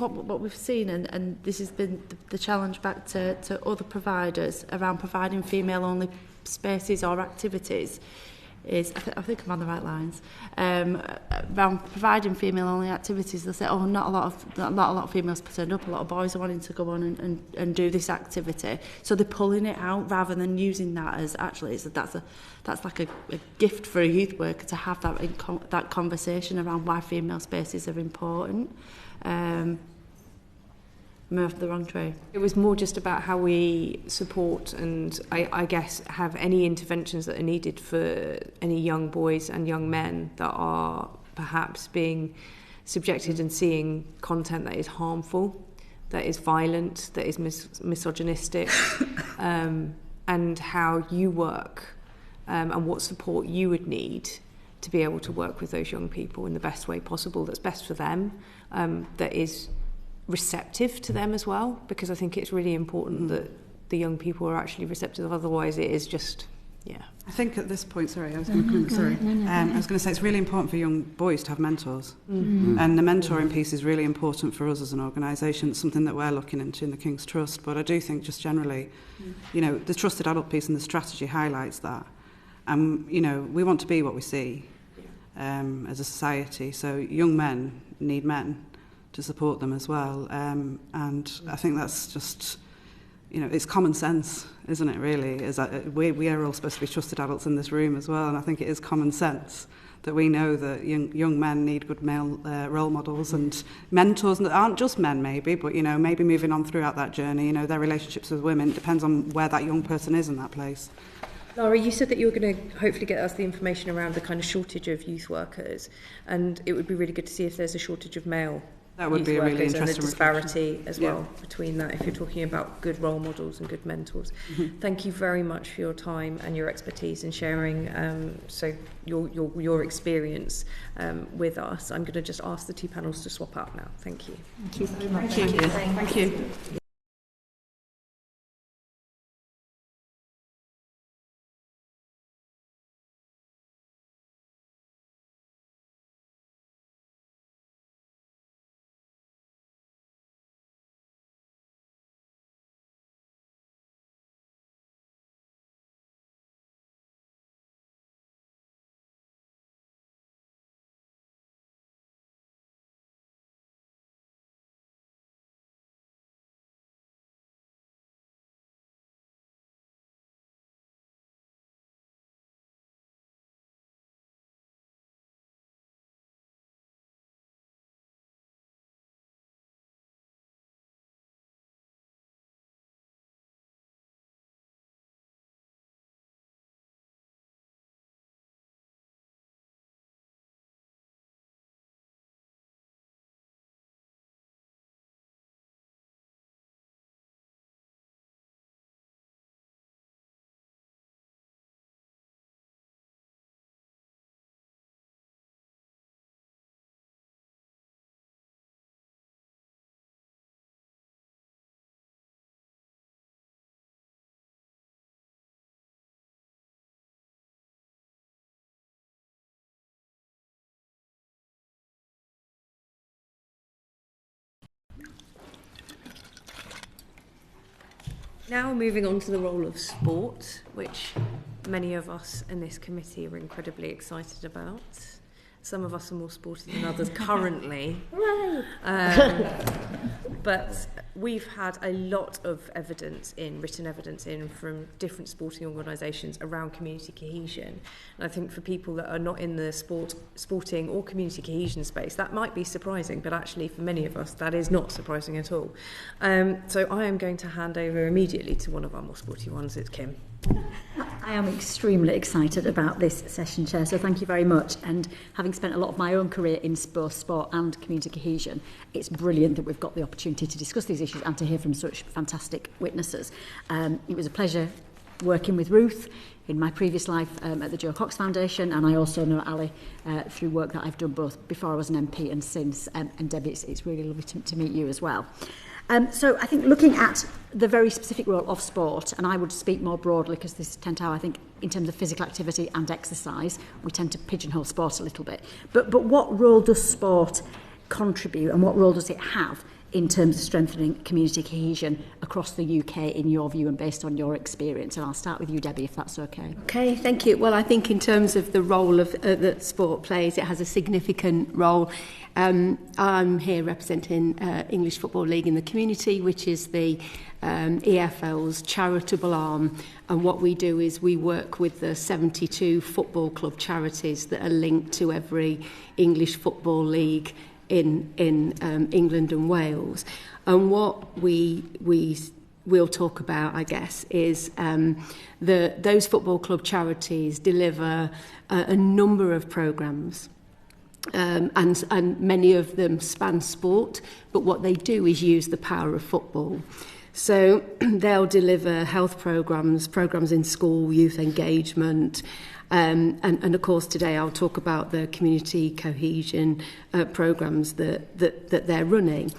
what we've seen, and this has been the challenge back to other providers around providing female-only spaces or activities, is I think I'm on the right lines. Around providing female-only activities, they'll say, "Oh, not a lot of females turned up. A lot of boys are wanting to go on and do this activity." So they're pulling it out rather than using that as actually that's like a gift for a youth worker to have that conversation around why female spaces are important. Am I off the wrong train? It was more just about how we support and I guess have any interventions that are needed for any young boys and young men that are perhaps being subjected and seeing content that is harmful, that is violent, that is misogynistic, and how you work and what support you would need to be able to work with those young people in the best way possible, that's best for them, that is receptive to them as well, because I think it's really important that the young people are actually receptive, otherwise it is just, yeah. I think at this point, I was going to say it's really important for young boys to have mentors. And the mentoring piece is really important for us as an organisation. It's something that we're looking into in the King's Trust, but I do think just generally, you know, the trusted adult piece and the strategy highlights that. And, you know, we want to be what we see as a society, so young men need men to support them as well. And I think that's just, you know, it's common sense, isn't it, really? Is that we are all supposed to be trusted adults in this room as well, and I think it is common sense that we know that young men need good male role models and mentors that aren't just men maybe, but, you know, maybe moving on throughout that journey, you know, their relationships with women depends on where that young person is in that place. Lara, you said that you were going to hopefully get us the information around the kind of shortage of youth workers, and it would be really good to see if there's a shortage of male that would be a really interesting and the disparity as well between that, if you're talking about good role models and good mentors. Thank you very much for your time and your expertise in sharing your experience with us. I'm going to just ask the two panels to swap out now. Thank you. Thank you very much. Thank you. Now moving on to the role of sport, which many of us in this committee are incredibly excited about. Some of us are more sporty than others currently. But we've had a lot of written evidence in from different sporting organisations around community cohesion. And I think for people that are not in the sporting or community cohesion space, that might be surprising, but actually for many of us, that is not surprising at all. So I am going to hand over immediately to one of our more sporty ones. It's Kim. I am extremely excited about this session, Chair, so thank you very much. And having spent a lot of my own career in both sport and community cohesion, it's brilliant that we've got the opportunity to discuss these issues and to hear from such fantastic witnesses. It was a pleasure working with Ruth in my previous life at the Joe Cox Foundation, and I also know Ali through work that I've done both before I was an MP and since. And Debbie, it's really lovely to meet you as well. So I think looking at the very specific role of sport, and I would speak more broadly because this tends to, I think, in terms of physical activity and exercise, we tend to pigeonhole sport a little bit. But what role does sport contribute and what role does it have in terms of strengthening community cohesion across the UK in your view and based on your experience? And I'll start with you, Debbie, if that's okay. Okay, thank you. Well, I think in terms of the role of that sport plays, it has a significant role. I'm here representing English Football League in the community, which is the EFL's charitable arm. And what we do is we work with the 72 football club charities that are linked to every English Football League in England and Wales. And what we'll talk about, I guess, is those football club charities deliver a number of programmes. And many of them span sport, but what they do is use the power of football. So they'll deliver health programmes in school, youth engagement, and of course today I'll talk about the community cohesion programmes that they're running.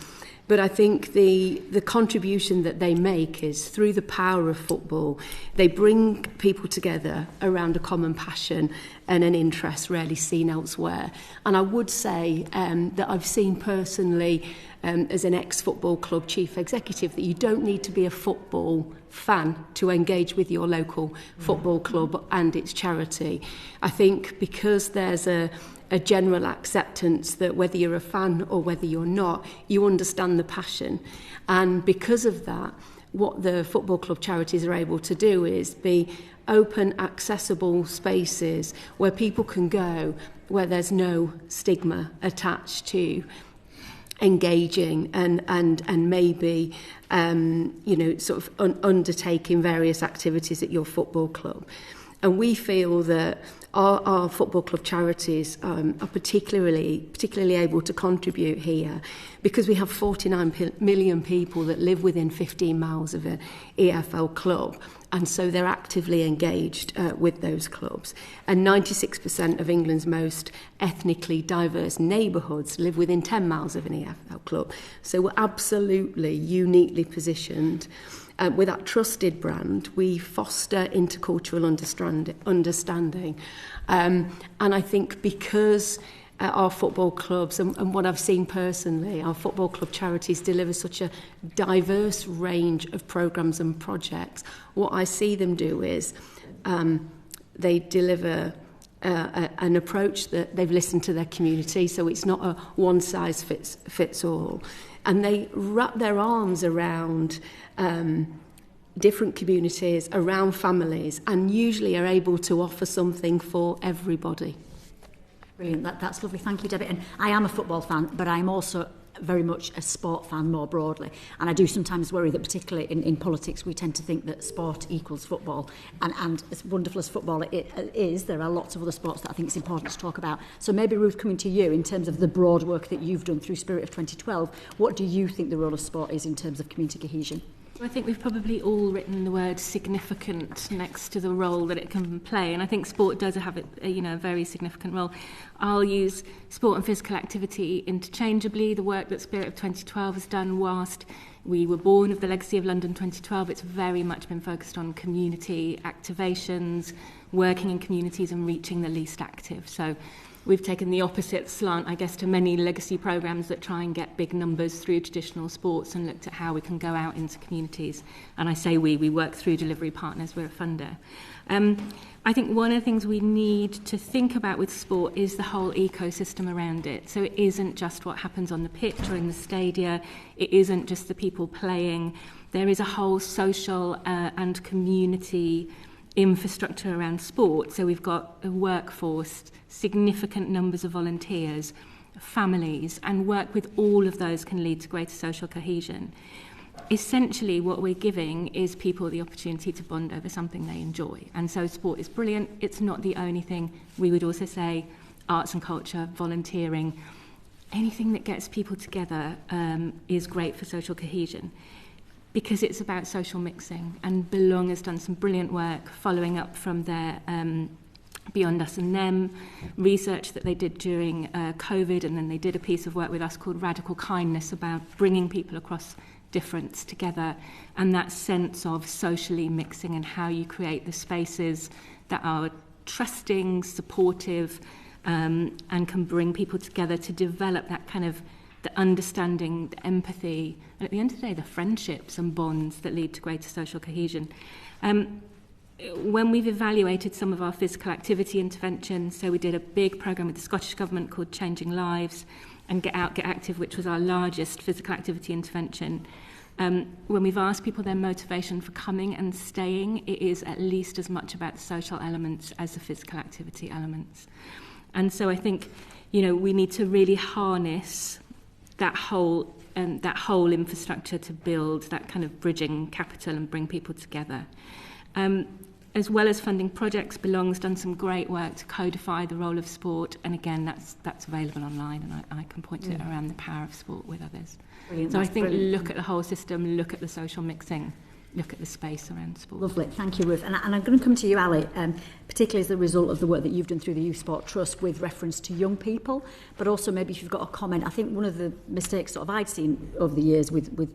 But I think the contribution that they make is through the power of football, they bring people together around a common passion and an interest rarely seen elsewhere. And I would say that I've seen personally, as an ex-football club chief executive, that you don't need to be a football fan to engage with your local football club and its charity. I think because there's a general acceptance that whether you're a fan or whether you're not, you understand the passion. And because of that, what the football club charities are able to do is be open, accessible spaces where people can go, where there's no stigma attached to engaging and maybe sort of undertaking various activities at your football club. And we feel that our football club charities are particularly able to contribute here because we have 49 million people that live within 15 miles of an EFL club, and so they're actively engaged with those clubs. And 96% of England's most ethnically diverse neighbourhoods live within 10 miles of an EFL club. So we're absolutely uniquely positioned. With that trusted brand, we foster intercultural understanding. And I think because our football clubs, and what I've seen personally, our football club charities deliver such a diverse range of programmes and projects, what I see them do is they deliver an approach that they've listened to their community, so it's not a one-size-fits-all. And they wrap their arms around different communities, around families, and usually are able to offer something for everybody. Brilliant, that's lovely. Thank you, Debbie. And I am a football fan, but I'm also very much a sport fan more broadly. And I do sometimes worry that particularly in politics, we tend to think that sport equals football. And as wonderful as football it is, there are lots of other sports that I think it's important to talk about. So maybe, Ruth, coming to you, in terms of the broad work that you've done through Spirit of 2012, what do you think the role of sport is in terms of community cohesion? I think we've probably all written the word significant next to the role that it can play, and I think sport does have a very significant role. I'll use sport and physical activity interchangeably. The work that Spirit of 2012 has done whilst we were born of the legacy of London 2012, it's very much been focused on community activations, working in communities and reaching the least active. So we've taken the opposite slant, I guess, to many legacy programmes that try and get big numbers through traditional sports and looked at how we can go out into communities. And I say we work through delivery partners, we're a funder. I think one of the things we need to think about with sport is the whole ecosystem around it. So it isn't just what happens on the pitch or in the stadia, it isn't just the people playing. There is a whole social and community infrastructure around sport. So we've got a workforce, significant numbers of volunteers, families, and work with all of those can lead to greater social cohesion. Essentially, what we're giving is people the opportunity to bond over something they enjoy. And so sport is brilliant. It's not the only thing. We would also say arts and culture, volunteering, anything that gets people together is great for social cohesion, because it's about social mixing. And Belong has done some brilliant work following up from their Beyond Us and Them research that they did during COVID, and then they did a piece of work with us called Radical Kindness about bringing people across difference together, and that sense of socially mixing and how you create the spaces that are trusting, supportive, and can bring people together to develop that kind of the understanding, the empathy, and at the end of the day, the friendships and bonds that lead to greater social cohesion. When we've evaluated some of our physical activity interventions, so we did a big programme with the Scottish Government called Changing Lives, and Get Out, Get Active, which was our largest physical activity intervention. When we've asked people their motivation for coming and staying, it is at least as much about the social elements as the physical activity elements. And so I think we need to really harness that whole infrastructure to build that kind of bridging capital and bring people together. As well as funding projects, Belong's done some great work to codify the role of sport, and again, that's available online, and I can point to it around the power of sport with others. Brilliant. So That's I think brilliant. look at the whole system, look at the social mixing, look at the space around sport. Lovely, thank you, Ruth. And I'm going to come to you, Ali, particularly as a result of the work that you've done through the Youth Sport Trust with reference to young people, but also maybe if you've got a comment. I think one of the mistakes sort of I'd seen over the years with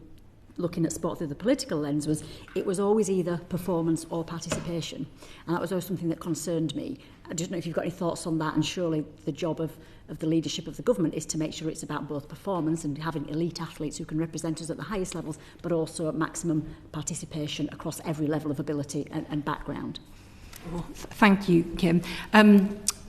looking at sport through the political lens was it was always either performance or participation, and that was always something that concerned me. I don't know if you've got any thoughts on that, and surely the job of the leadership of the government is to make sure it's about both performance and having elite athletes who can represent us at the highest levels, but also at maximum participation across every level of ability and background. Well, thank you, Kim.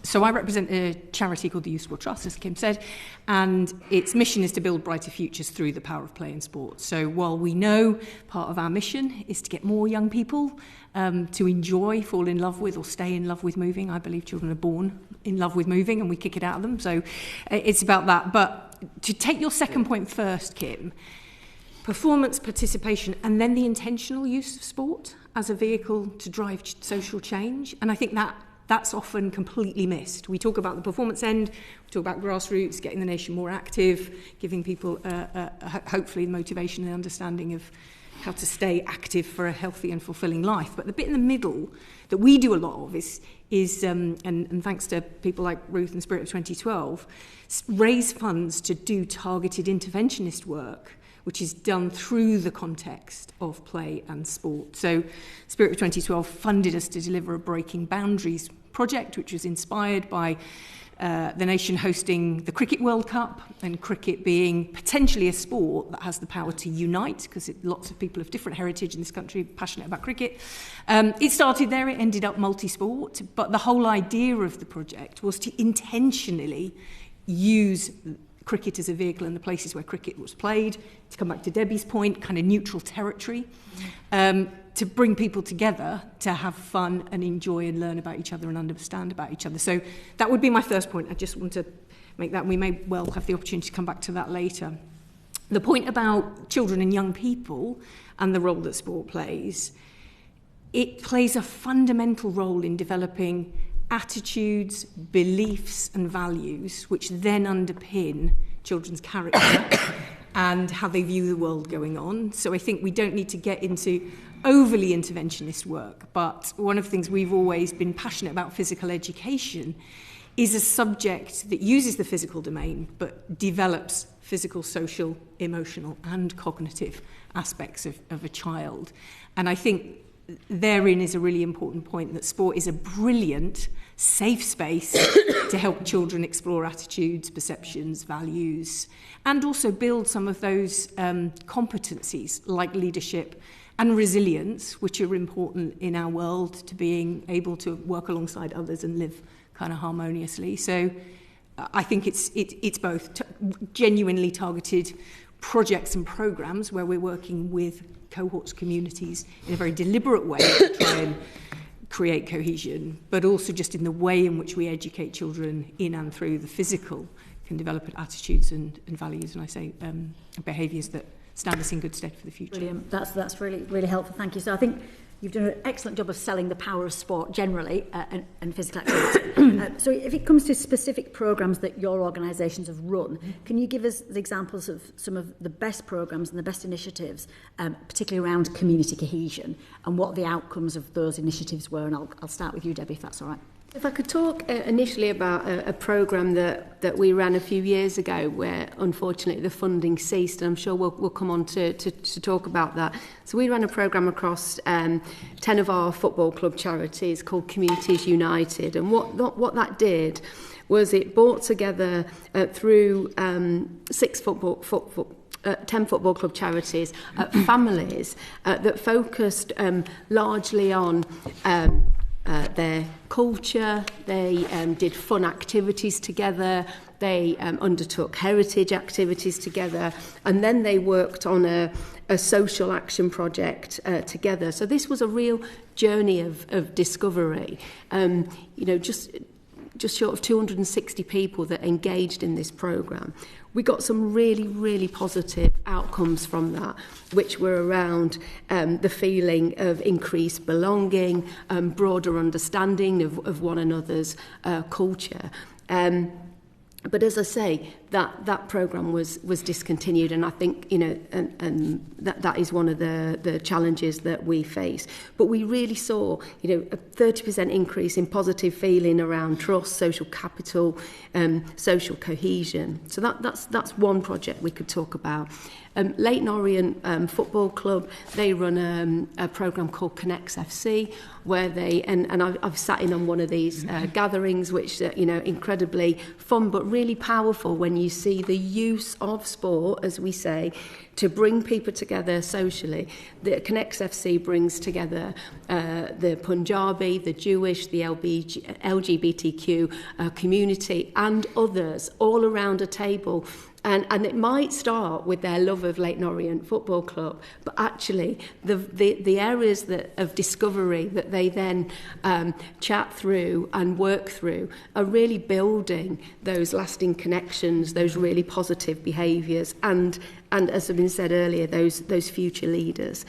So I represent a charity called the Youth Sport Trust, as Kim said, and its mission is to build brighter futures through the power of play in sport. So while we know part of our mission is to get more young people to enjoy, fall in love with, or stay in love with moving, I believe children are born in love with moving and we kick it out of them. So it's about that. But to take your second point first, Kim, performance, participation, and then the intentional use of sport as a vehicle to drive social change. And I think that's often completely missed. We talk about the performance end, we talk about grassroots, getting the nation more active, giving people hopefully the motivation and understanding of how to stay active for a healthy and fulfilling life. But the bit in the middle that we do a lot of is and thanks to people like Ruth and Spirit of 2012, raise funds to do targeted interventionist work, which is done through the context of play and sport. So Spirit of 2012 funded us to deliver a Breaking Boundaries project, which was inspired by the nation hosting the Cricket World Cup, and cricket being potentially a sport that has the power to unite, because lots of people of different heritage in this country are passionate about cricket. It started there, it ended up multi-sport, but the whole idea of the project was to intentionally use cricket as a vehicle in the places where cricket was played, to come back to Debbie's point, kind of neutral territory, to bring people together to have fun and enjoy and learn about each other and understand about each other. So that would be my first point. I just want to make that. We may well have the opportunity to come back to that later. The point about children and young people and the role that sport plays, it plays a fundamental role in developing attitudes, beliefs and values which then underpin children's character and how they view the world going on. So I think we don't need to get into overly interventionist work, but one of the things we've always been passionate about, physical education, is a subject that uses the physical domain but develops physical, social, emotional and cognitive aspects of a child. And I think therein is a really important point, that sport is a brilliant, safe space to help children explore attitudes, perceptions, values, and also build some of those competencies like leadership and resilience, which are important in our world to being able to work alongside others and live kind of harmoniously. So I think it's both genuinely targeted projects and programs where we're working with cohorts, communities in a very deliberate way to try and create cohesion, but also just in the way in which we educate children in and through the physical can develop attitudes and values, and I say behaviours that stand us in good stead for the future. Brilliant. That's really, really helpful. Thank you. So I think you've done an excellent job of selling the power of sport generally and physical activity. So if it comes to specific programmes that your organisations have run, can you give us the examples of some of the best programmes and the best initiatives, particularly around community cohesion, and what the outcomes of those initiatives were? And I'll start with you, Debbie, if that's all right. If I could talk initially about a programme that we ran a few years ago where unfortunately the funding ceased, and I'm sure we'll come on to talk about that. So we ran a programme across 10 of our football club charities called Communities United, and what that did was it brought together through 10 football club charities, families that focused largely on their culture. They did fun activities together, they undertook heritage activities together, and then they worked on a social action project together. So this was a real journey of discovery. Just just short of 260 people that engaged in this programme. We got some really, really positive outcomes from that, which were around the feeling of increased belonging, broader understanding of one another's culture. But as I say, that programme was discontinued, and I think, you know, and that is one of the challenges that we face. But we really saw, you know, a 30% increase in positive feeling around trust, social capital, social cohesion. So that's one project we could talk about. Leighton Orient Football Club, they run a programme called Connects FC, where they, and I've sat in on one of these gatherings, which, you know, incredibly fun but really powerful when you see the use of sport, as we say, to bring people together socially. The Connects FC brings together the Punjabi, the Jewish, the LGBTQ community and others all around a table. And it might start with their love of Leighton Orient Football Club, but actually the areas of discovery that they then chat through and work through are really building those lasting connections, those really positive behaviours, and as has been said earlier, those future leaders.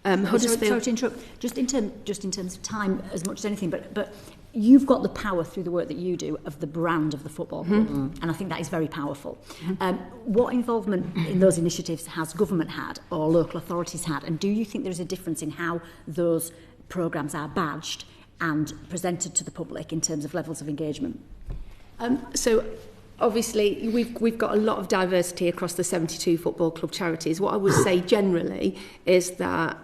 Sorry to interrupt. Just in terms of time, as much as anything, but you've got the power through the work that you do of the brand of the football club, and I think that is very powerful. What involvement in those initiatives has government had or local authorities had, and do you think there is a difference in how those programmes are badged and presented to the public in terms of levels of engagement? So obviously we've got a lot of diversity across the 72 football club charities. What I would say generally is that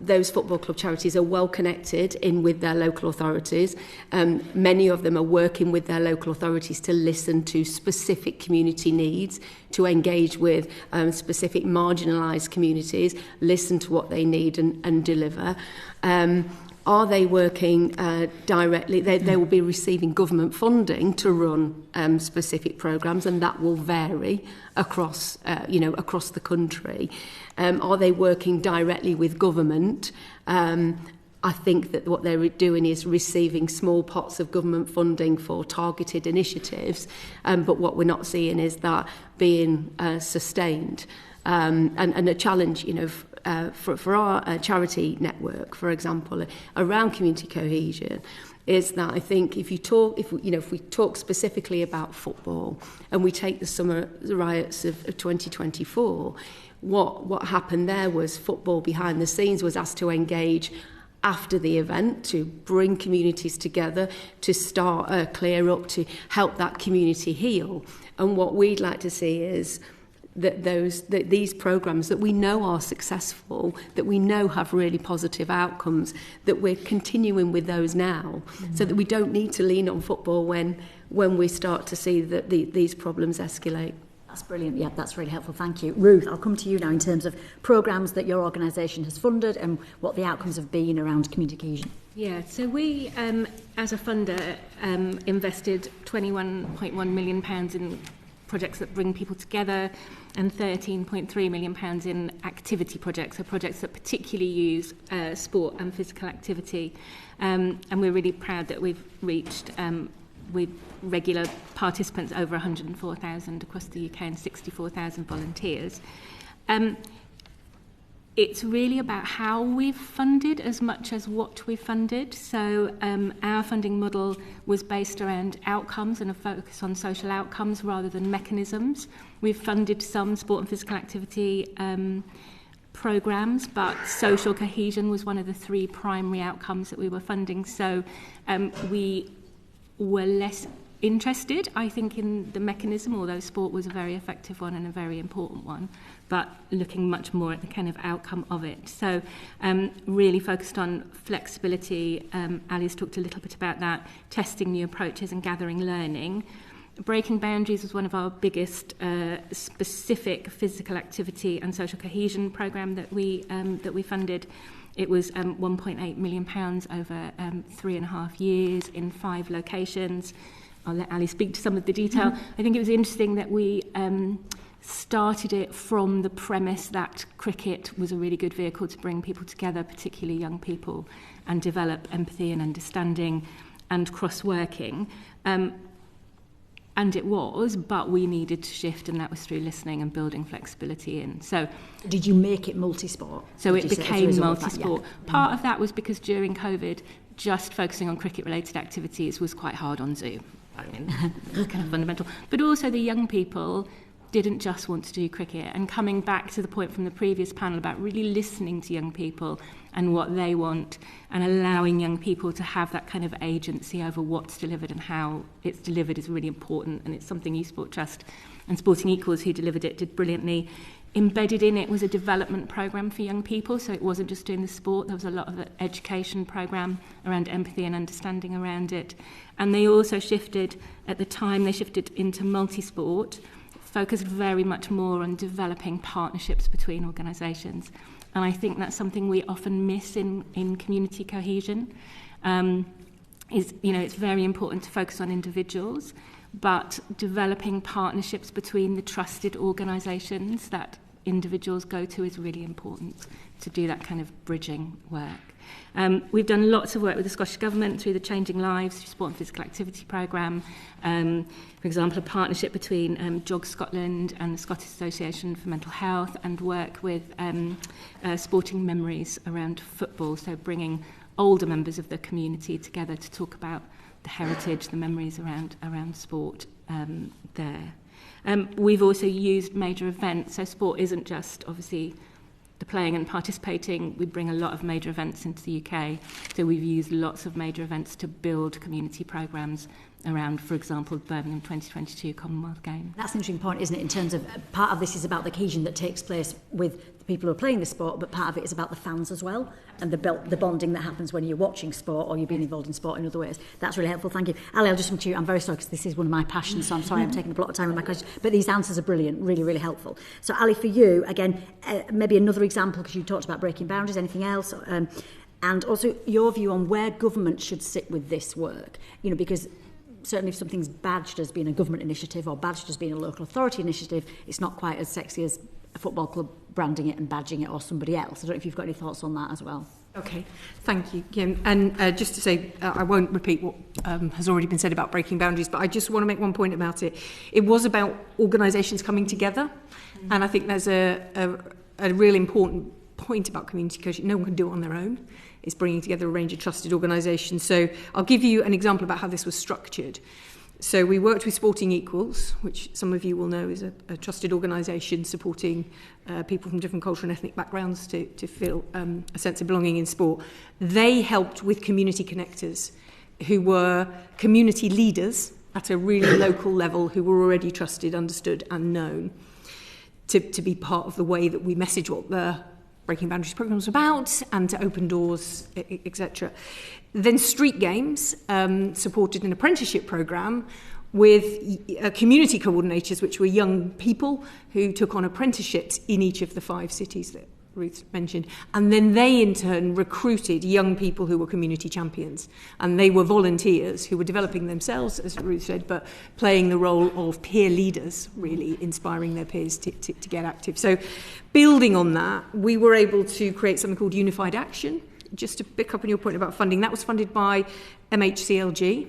those football club charities are well connected in with their local authorities. Many of them are working with their local authorities to listen to specific community needs, to engage with specific marginalised communities, listen to what they need and deliver. Are they working directly? They will be receiving government funding to run specific programmes, and that will vary across the country. Are they working directly with government? I think that what they're doing is receiving small pots of government funding for targeted initiatives, but what we're not seeing is that being sustained. And a challenge, you know, for our charity network, for example, around community cohesion, is that I think if we talk specifically about football and we take the summer riots of 2024, what happened there was football behind the scenes was asked to engage after the event, to bring communities together, to start clear up, to help that community heal. And what we'd like to see is that these programmes that we know are successful, that we know have really positive outcomes, that we're continuing with those now, so that we don't need to lean on football when we start to see that these problems escalate. That's brilliant. Yeah, that's really helpful. Thank you. Ruth, I'll come to you now in terms of programmes that your organisation has funded and what the outcomes have been around community cohesion. Yeah, so we, as a funder, invested £21.1 million in projects that bring people together and £13.3 million in activity projects, so projects that particularly use sport and physical activity. And we're really proud that we've reached with regular participants over 104,000 across the UK and 64,000 volunteers. It's really about how we've funded as much as what we've funded. So our funding model was based around outcomes and a focus on social outcomes rather than mechanisms. We've funded some sport and physical activity programmes, but social cohesion was one of the three primary outcomes that we were funding. So we were less interested, I think, in the mechanism, although sport was a very effective one and a very important one, but looking much more at the kind of outcome of it. So really focused on flexibility. Ali's talked a little bit about that, testing new approaches and gathering learning. Breaking Boundaries was one of our biggest specific physical activity and social cohesion programme that we funded. It was £1.8 million over 3.5 years in 5 locations. I'll let Ali speak to some of the detail. I think it was interesting that we started it from the premise that cricket was a really good vehicle to bring people together, particularly young people, and develop empathy and understanding. and cross-working. And it was, but we needed to shift, and that was through listening and building flexibility in. So, did you make it multi-sport? So it became multi-sport. Yeah. Part of that was because during COVID, just focusing on cricket-related activities was quite hard on Zoom. I mean, kind of fundamental. But also the young people didn't just want to do cricket, and coming back to the point from the previous panel about really listening to young people and what they want, and allowing young people to have that kind of agency over what's delivered and how it's delivered is really important, and it's something Youth Sport Trust and Sporting Equals, who delivered it, did brilliantly. Embedded in it was a development programme for young people, so it wasn't just doing the sport, there was a lot of education programme around empathy and understanding around it. And they also shifted, at the time they shifted into multi-sport, focused very much more on developing partnerships between organisations. And I think that's something we often miss in community cohesion. It's very important to focus on individuals, but developing partnerships between the trusted organisations that individuals go to is really important to do that kind of bridging work. We've done lots of work with the Scottish Government through the Changing Lives, through Sport and Physical Activity programme. For example, a partnership between Jog Scotland and the Scottish Association for Mental Health, and work with Sporting Memories around football, so bringing older members of the community together to talk about the heritage, the memories around sport there. We've also used major events, so sport isn't just obviously the playing and participating. We bring a lot of major events into the UK, so we've used lots of major events to build community programmes around, for example, Birmingham 2022 Commonwealth Games. That's an interesting point, isn't it, in terms of part of this is about the cohesion that takes place with the people who are playing the sport, but part of it is about the fans as well, and the bonding that happens when you're watching sport or you're being involved in sport in other ways. That's really helpful, thank you. Ali, I'll just come to you. I'm very sorry because this is one of my passions, so I'm sorry I'm taking up a lot of time with my questions, but these answers are brilliant, really, really helpful. So Ali, for you, again, maybe another example, because you talked about breaking boundaries, anything else? And also your view on where government should sit with this work, because certainly if something's badged as being a government initiative or badged as being a local authority initiative, it's not quite as sexy as a football club branding it and badging it or somebody else. I don't know if you've got any thoughts on that as well. Okay, thank you, Kim. And just to say, I won't repeat what has already been said about breaking boundaries, but I just want to make one point about it. It was about organisations coming together, and I think there's a real important point about community cohesion. No one can do it on their own. It's bringing together a range of trusted organisations. So I'll give you an example about how this was structured. So we worked with Sporting Equals, which some of you will know is a trusted organisation supporting people from different cultural and ethnic backgrounds to feel a sense of belonging in sport. They helped with community connectors, who were community leaders at a really local level, who were already trusted, understood and known, to be part of the way that we message what the Breaking Boundaries programme was about, and to open doors, etc. Then Street Games supported an apprenticeship programme with community coordinators, which were young people who took on apprenticeships in each of the 5 cities that Ruth mentioned. And then they in turn recruited young people who were community champions. And they were volunteers who were developing themselves, as Ruth said, but playing the role of peer leaders, really inspiring their peers to get active. So building on that, we were able to create something called Unified Action. Just to pick up on your point about funding, that was funded by MHCLG.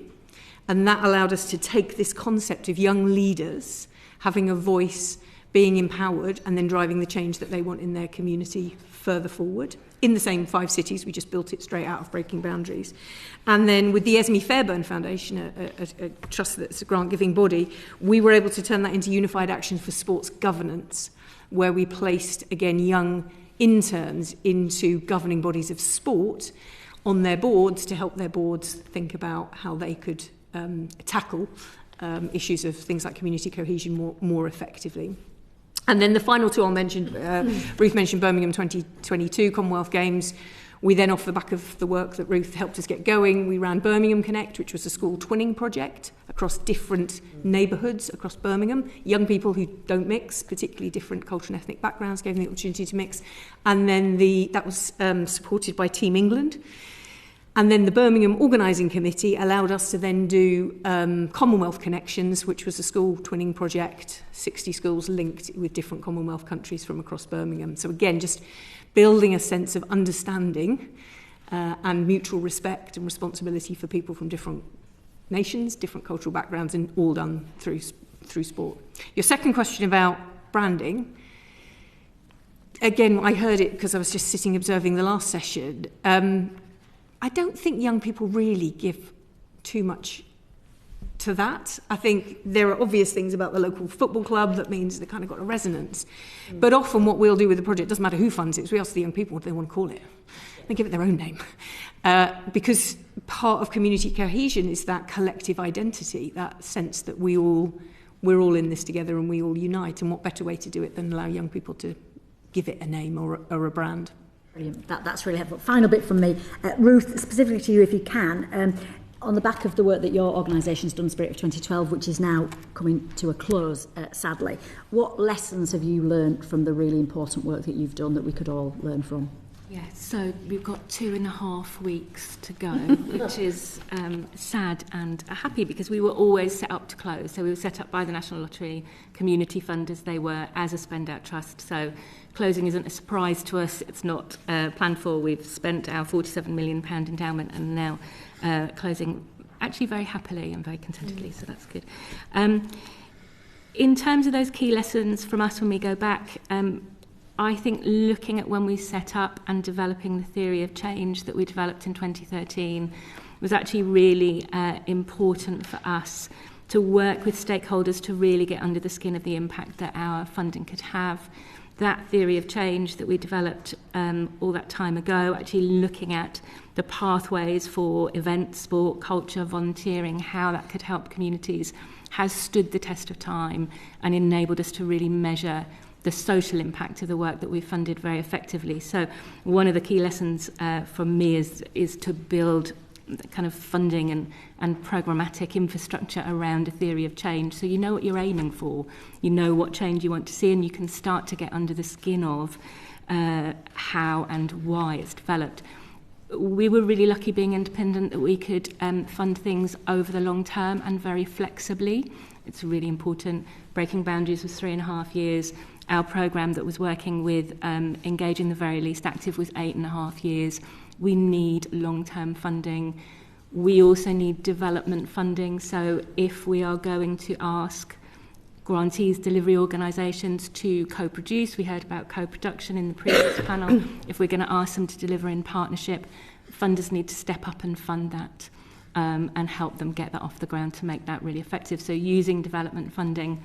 And that allowed us to take this concept of young leaders having a voice, being empowered, and then driving the change that they want in their community further forward. In the same 5 cities, we just built it straight out of Breaking Boundaries. And then with the Esme Fairbairn Foundation, a trust that's a grant-giving body, we were able to turn that into Unified Action for Sports Governance, where we placed, again, young interns into governing bodies of sport on their boards to help their boards think about how they could tackle issues of things like community cohesion more effectively. And then the final 2 I'll mention, Ruth mentioned Birmingham 2022 Commonwealth Games. We then, off the back of the work that Ruth helped us get going, we ran Birmingham Connect, which was a school twinning project across different neighbourhoods across Birmingham. Young people who don't mix, particularly different cultural and ethnic backgrounds, gave them the opportunity to mix. And then that was supported by Team England. And then the Birmingham Organising Committee allowed us to then do Commonwealth Connections, which was a school twinning project, 60 schools linked with different Commonwealth countries from across Birmingham. So again, just building a sense of understanding and mutual respect and responsibility for people from different nations, different cultural backgrounds, and all done through sport. Your second question about branding, again, I heard it because I was just sitting observing the last session. I don't think young people really give too much to that. I think there are obvious things about the local football club that means they kind of got a resonance. But often what we'll do with the project, doesn't matter who funds it, is we ask the young people what they want to call it. They give it their own name. Because part of community cohesion is that collective identity, that sense that we're all in this together and we all unite. And what better way to do it than allow young people to give it a name or a brand. Brilliant. That's really helpful. Final bit from me. Ruth, specifically to you if you can, on the back of the work that your organisation's done, Spirit of 2012, which is now coming to a close, sadly, what lessons have you learned from the really important work that you've done that we could all learn from? Yeah, so we've got 2.5 weeks to go, which is sad and happy because we were always set up to close. So we were set up by the National Lottery community funders. They were as a spend-out trust. So closing isn't a surprise to us. It's not planned for. We've spent our £47 million endowment and now closing actually very happily and very contentedly. So that's good. In terms of those key lessons from us when we go back, I think looking at when we set up and developing the theory of change that we developed in 2013 was actually really important for us to work with stakeholders to really get under the skin of the impact that our funding could have. That theory of change that we developed all that time ago, actually looking at the pathways for events, sport, culture, volunteering, how that could help communities, has stood the test of time and enabled us to really measure the social impact of the work that we've funded very effectively. So one of the key lessons from me is to build kind of funding and programmatic infrastructure around a theory of change. So you know what you're aiming for, you know what change you want to see, and you can start to get under the skin of how and why it's developed. We were really lucky being independent that we could fund things over the long term and very flexibly. It's really important. Breaking Boundaries was 3.5 years. Our programme that was working with Engaging the Very Least Active was 8.5 years. We need long-term funding. We also need development funding. So if we are going to ask grantees, delivery organisations to co-produce, we heard about co-production in the previous panel, if we're going to ask them to deliver in partnership, funders need to step up and fund that and help them get that off the ground to make that really effective. So using development funding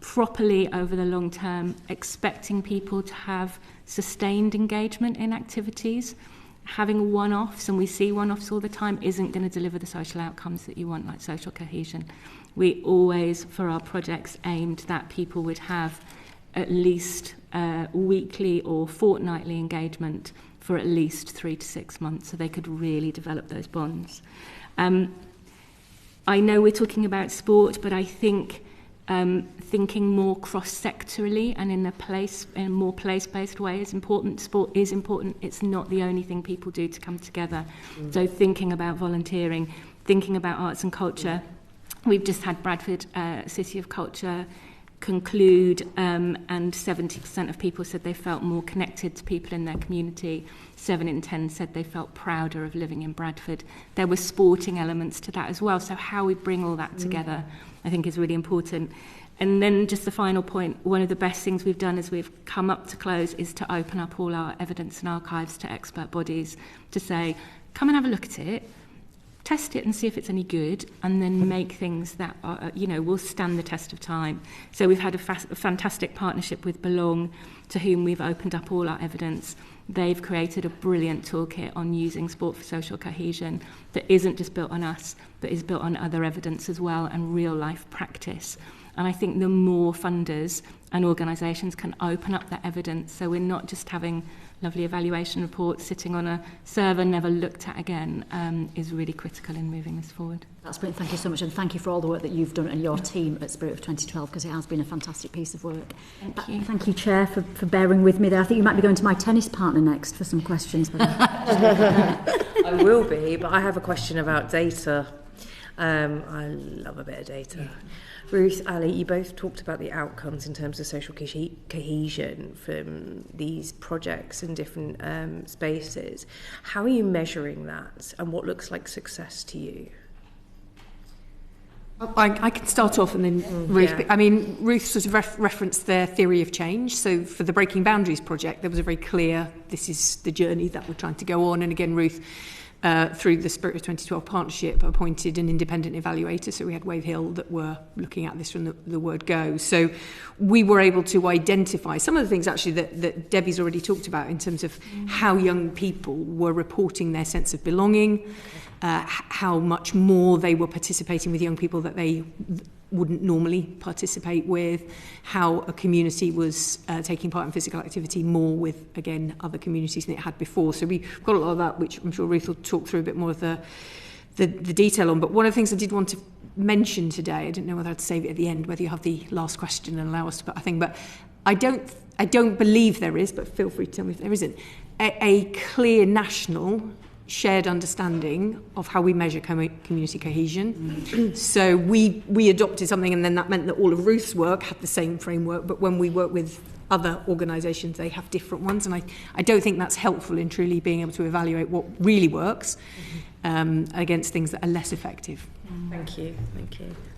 properly over the long term, expecting people to have sustained engagement in activities. Having one-offs, and we see one-offs all the time, isn't going to deliver the social outcomes that you want, like social cohesion. We always, for our projects, aimed that people would have at least weekly or fortnightly engagement for at least 3 to 6 months so they could really develop those bonds. I know we're talking about sport, but I think thinking more cross-sectorally and in more place-based way is important. Sport is important. It's not the only thing people do to come together. So thinking about volunteering, thinking about arts and culture. We've just had Bradford City of Culture conclude, and 70% of people said they felt more connected to people in their community. 7 in 10 said they felt prouder of living in Bradford. There were sporting elements to that as well. So how we bring all that together, I think, is really important. And then just the final point, one of the best things we've done as we've come up to close is to open up all our evidence and archives to expert bodies to say, come and have a look at it, test it and see if it's any good, and then make things that are, will stand the test of time. So we've had a fantastic partnership with Belong, to whom we've opened up all our evidence. They've created a brilliant toolkit on using sport for social cohesion that isn't just built on us, but is built on other evidence as well and real-life practice. And I think the more funders and organisations can open up that evidence, so we're not just having lovely evaluation reports sitting on a server never looked at again, is really critical in moving this forward. That's brilliant. Thank you so much, and thank you for all the work that you've done and your team at Spirit of 2012, because it has been a fantastic piece of work. Thank you. Thank you, Chair, for bearing with me there. I think you might be going to my tennis partner next for some questions. I will be, but I have a question about data. I love a bit of data. Ruth, Ali, you both talked about the outcomes in terms of social cohesion from these projects in different spaces. How are you measuring that, and what looks like success to you? I can start off and then Ruth. Yeah. I mean, Ruth sort of referenced their theory of change. So for the Breaking Boundaries project, there was a very clear, this is the journey that we're trying to go on. And again, Ruth, through the Spirit of 2012 partnership, appointed an independent evaluator. So we had Wave Hill that were looking at this from the word go. So we were able to identify some of the things actually that Debbie's already talked about in terms of how young people were reporting their sense of belonging, how much more they were participating with young people that they wouldn't normally participate with, how a community was taking part in physical activity more with, again, other communities than it had before. So we've got a lot of that, which I'm sure Ruth will talk through a bit more of the detail on. But one of the things I did want to mention today, I didn't know whether I'd save it at the end, whether you have the last question and allow us to put a thing, but I don't believe there is, but feel free to tell me if there isn't, a clear national shared understanding of how we measure community cohesion. So we adopted something, and then that meant that all of Ruth's work had the same framework, but when we work with other organisations, they have different ones, and I don't think that's helpful in truly being able to evaluate what really works against things that are less effective. Thank you.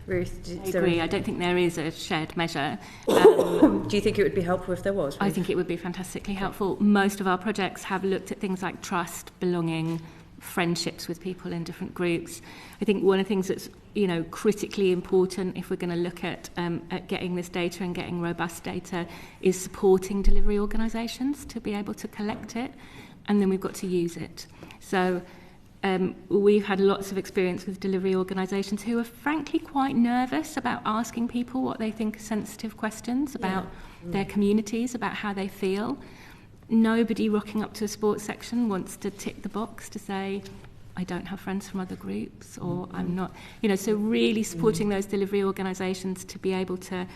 Ruth, I agree. I don't think there is a shared measure. Do you think it would be helpful if there was? Ruth? I think it would be fantastically helpful. Most of our projects have looked at things like trust, belonging, friendships with people in different groups. I think one of the things that's critically important if we're going to look at getting this data and getting robust data is supporting delivery organisations to be able to collect it, and then we've got to use it. So we've had lots of experience with delivery organisations who are frankly quite nervous about asking people what they think are sensitive questions about their communities, about how they feel. Nobody rocking up to a sports section wants to tick the box to say, I don't have friends from other groups, or I'm not, so really supporting those delivery organisations to be able to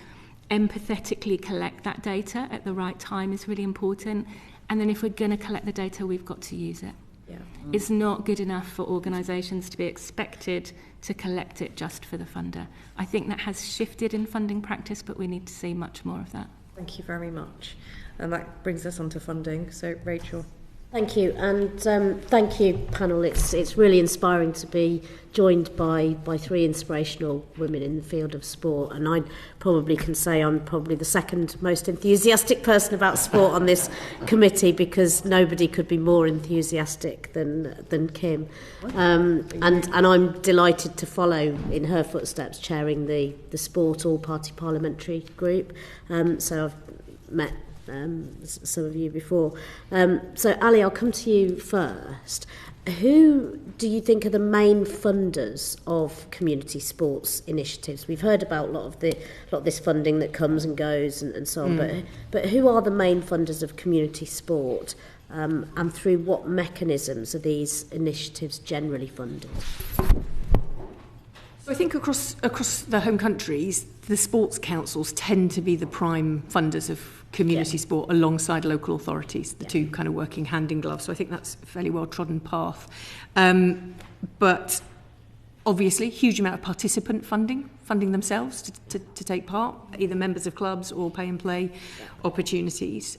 empathetically collect that data at the right time is really important. And then if we're going to collect the data, we've got to use it. Yeah. It's not good enough for organisations to be expected to collect it just for the funder. I think that has shifted in funding practice, but we need to see much more of that. Thank you very much. And that brings us on to funding. So, Rachel. Thank you, and thank you, panel. It's really inspiring to be joined by three inspirational women in the field of sport, and I probably can say I'm probably the second most enthusiastic person about sport on this committee, because nobody could be more enthusiastic than Kim, and I'm delighted to follow in her footsteps, chairing the sport all-party parliamentary group. So I've met some of you before. So Ali, I'll come to you first. Who do you think are the main funders of community sports initiatives? We've heard about a lot of this funding that comes and goes and so on, but who are the main funders of community sport, and through what mechanisms are these initiatives generally funded? So I think across the home countries, the sports councils tend to be the prime funders of community sport alongside local authorities, the two kind of working hand in glove. So I think that's a fairly well-trodden path. But obviously, huge amount of participant funding themselves to take part, either members of clubs or pay and play opportunities.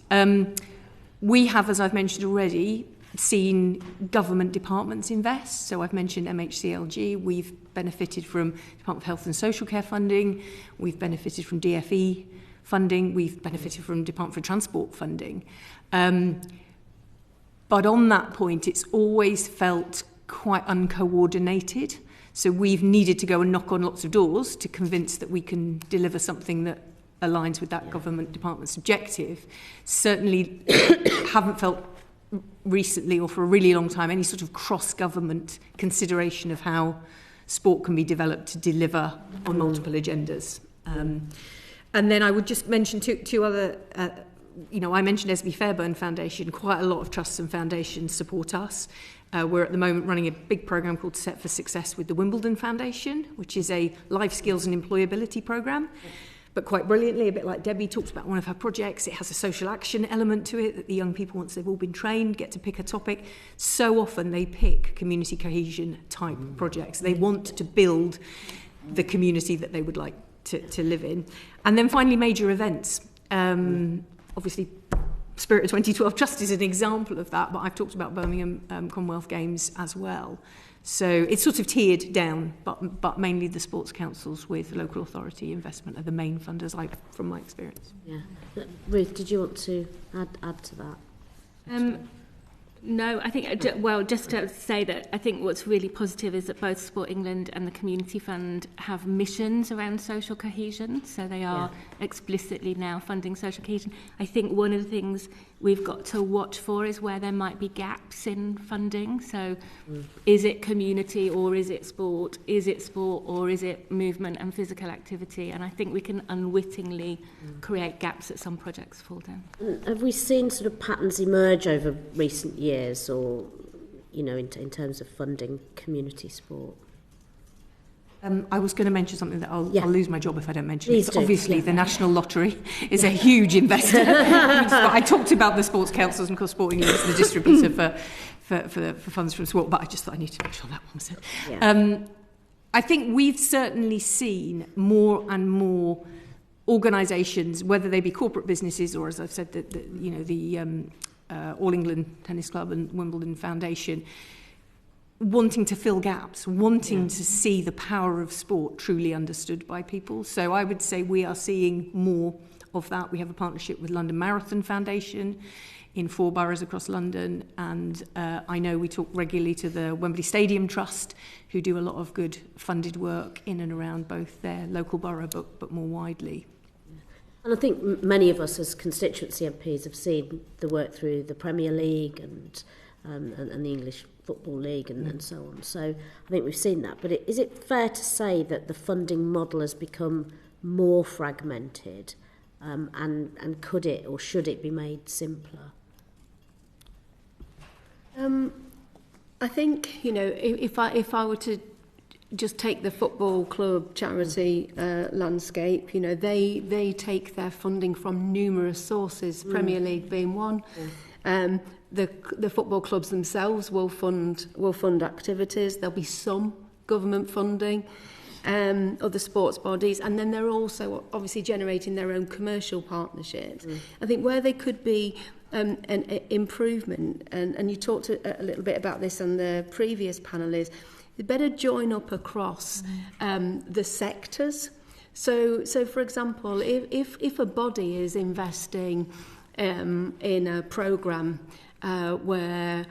We have, as I've mentioned already, seen government departments invest. So I've mentioned MHCLG. We've benefited from Department of Health and Social Care funding. We've benefited from DFE funding. We've benefited from Department for Transport funding. But on that point, it's always felt quite uncoordinated. So we've needed to go and knock on lots of doors to convince that we can deliver something that aligns with that government department's objective. Certainly haven't felt recently, or for a really long time, any sort of cross-government consideration of how sport can be developed to deliver on multiple agendas. And then I would just mention two other, I mentioned Esme Fairburn Foundation. Quite a lot of trusts and foundations support us. We're at the moment running a big programme called Set for Success with the Wimbledon Foundation, which is a life skills and employability programme. but quite brilliantly, a bit like Debbie talked about one of her projects, it has a social action element to it, that the young people, once they've all been trained, get to pick a topic. So often they pick community cohesion type projects. They want to build the community that they would like to live in. And then finally, major events. Obviously, Spirit of 2012 Trust is an example of that, but I've talked about Birmingham Commonwealth Games as well. So it's sort of tiered down, but mainly the sports councils with local authority investment are the main funders, from my experience. Yeah. Ruth, did you want to add to that? No, I think, just to say that I think what's really positive is that both Sport England and the Community Fund have missions around social cohesion, so they are explicitly now funding social cohesion. I think one of the things we've got to watch for is where there might be gaps in funding. So is it community or is it sport? Is it sport or is it movement and physical activity? And I think we can unwittingly create gaps that some projects fall down. Have we seen sort of patterns emerge over recent years, or, in terms of funding community sport? I was going to mention something that I'll lose my job if I don't mention Please it. do. Obviously, the National Lottery is a huge investor. I talked about the sports councils, and of course, Sport England is the distributor for funds from sport, but I just thought I needed to make sure that one was said. Yeah. I think we've certainly seen more and more organisations, whether they be corporate businesses or, as I've said, the All England Tennis Club and Wimbledon Foundation, wanting to fill gaps, wanting to see the power of sport truly understood by people. So I would say we are seeing more of that. We have a partnership with London Marathon Foundation in 4 boroughs across London, and I know we talk regularly to the Wembley Stadium Trust, who do a lot of good funded work in and around both their local borough but more widely. And I think many of us as constituency MPs have seen the work through the Premier League and the English Football League and so on. So I think we've seen that. But is it fair to say that the funding model has become more fragmented, and could it or should it be made simpler? I think, if I were to just take the football club charity landscape, they take their funding from numerous sources, Premier League being one. The football clubs themselves will fund activities. There'll be some government funding, other sports bodies, and then they're also obviously generating their own commercial partnerships. I think where they could be an improvement, and you talked a little bit about this on the previous panel, is you better join up across the sectors. So for example, if a body is investing in a programme where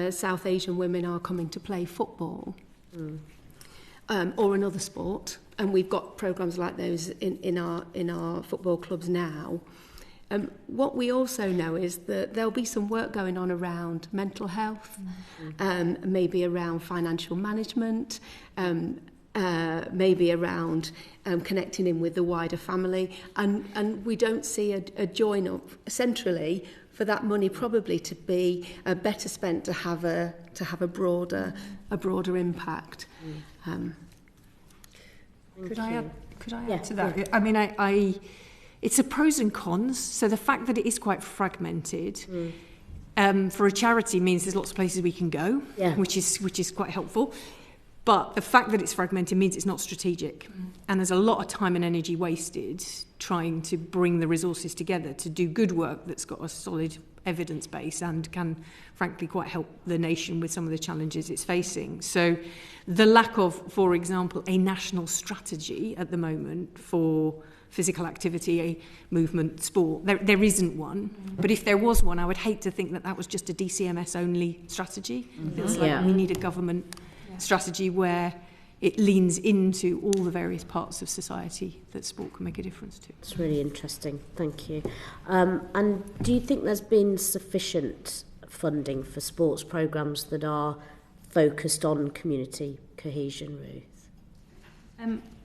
South Asian women are coming to play football or another sport, and we've got programmes like those in our football clubs now, what we also know is that there'll be some work going on around mental health, maybe around financial management, maybe around connecting in with the wider family, and we don't see a join up centrally for that money probably to be better spent to have a broader impact. Could I add to that? I mean, it's a pros and cons. So the fact that it is quite fragmented for a charity means there's lots of places we can go, which is quite helpful. But the fact that it's fragmented means it's not strategic. And there's a lot of time and energy wasted trying to bring the resources together to do good work that's got a solid evidence base and can, frankly, quite help the nation with some of the challenges it's facing. So the lack of, for example, a national strategy at the moment for physical activity, movement, sport, there isn't one. But if there was one, I would hate to think that was just a DCMS-only strategy. It feels like we need a government strategy where it leans into all the various parts of society that sport can make a difference to. It's really interesting, thank you. And do you think there's been sufficient funding for sports programmes that are focused on community cohesion, Ruth?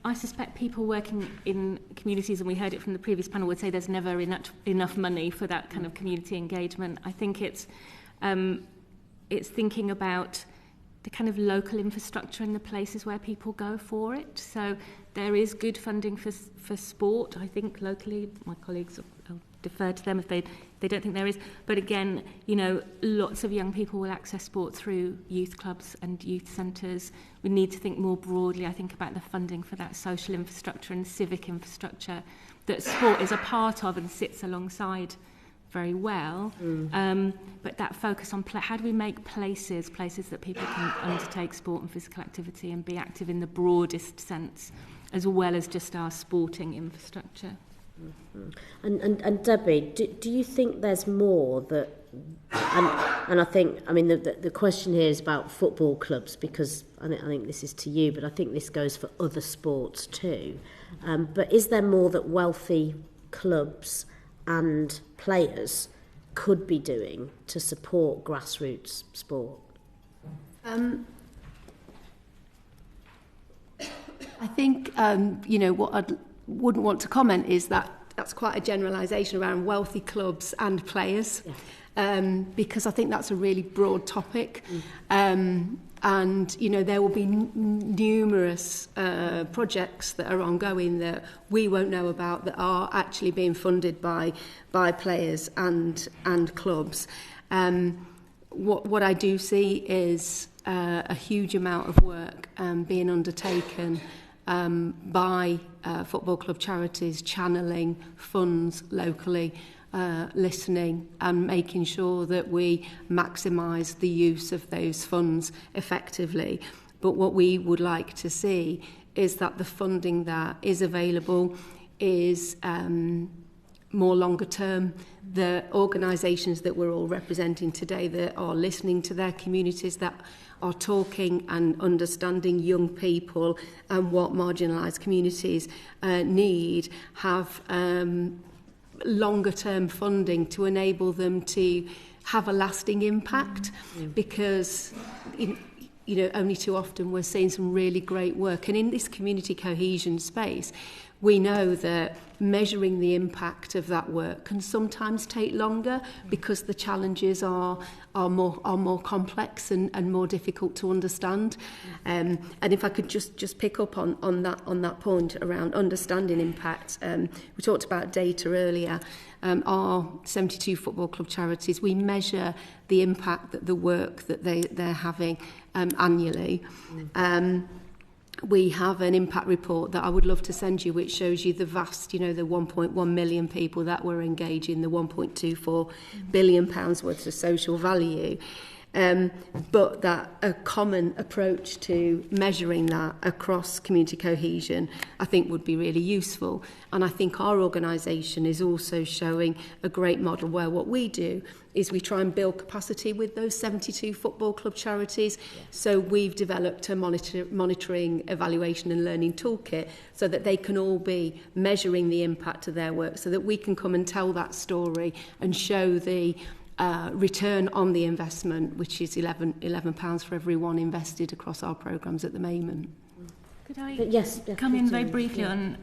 I suspect people working in communities, and we heard it from the previous panel, would say there's never enough money for that kind of community engagement. I think it's thinking about the kind of local infrastructure in the places where people go for it. So there is good funding for sport, I think, locally. My colleagues, I'll defer to them if they don't think there is. But again, you know, lots of young people will access sport through youth clubs and youth centres. We need to think more broadly, I think, about the funding for that social infrastructure and civic infrastructure that sport is a part of and sits alongside very well. But that focus on how do we make places that people can undertake sport and physical activity and be active in the broadest sense, as well as just our sporting infrastructure. And Debbie, do you think there's more that, and I think, I mean, the question here is about football clubs, because I think this is to you, but I think this goes for other sports too. But is there more that wealthy clubs and players could be doing to support grassroots sport? I think, you know, what I wouldn't want to comment is that that's quite a generalisation around wealthy clubs and players, because I think that's a really broad topic. And, you know, there will be numerous projects that are ongoing that we won't know about that are actually being funded by players and clubs. What I do see is a huge amount of work being undertaken by football club charities, channeling funds locally, listening and making sure that we maximise the use of those funds effectively. But what we would like to see is that the funding that is available is more longer term. The organisations that we're all representing today that are listening to their communities, that are talking and understanding young people and what marginalised communities need, have longer term funding to enable them to have a lasting impact, because you know, only too often we're seeing some really great work. And in this community cohesion space, we know that measuring the impact of that work can sometimes take longer because the challenges are more complex and more difficult to understand. And if I could just pick up on that point around understanding impact, we talked about data earlier. Our 72 football club charities, we measure the impact that the work that they're having annually. We have an impact report that I would love to send you, which shows you the vast, you know, the 1.1 million people that were engaging, the 1.24 billion pounds worth of social value. But that a common approach to measuring that across community cohesion, I think, would be really useful. And I think our organisation is also showing a great model where what we do is we try and build capacity with those 72 football club charities. So we've developed a monitoring, evaluation and learning toolkit so that they can all be measuring the impact of their work, so that we can come and tell that story and show the return on the investment, which is £11 for every one invested across our programmes at the moment. Could I yes, come in very briefly on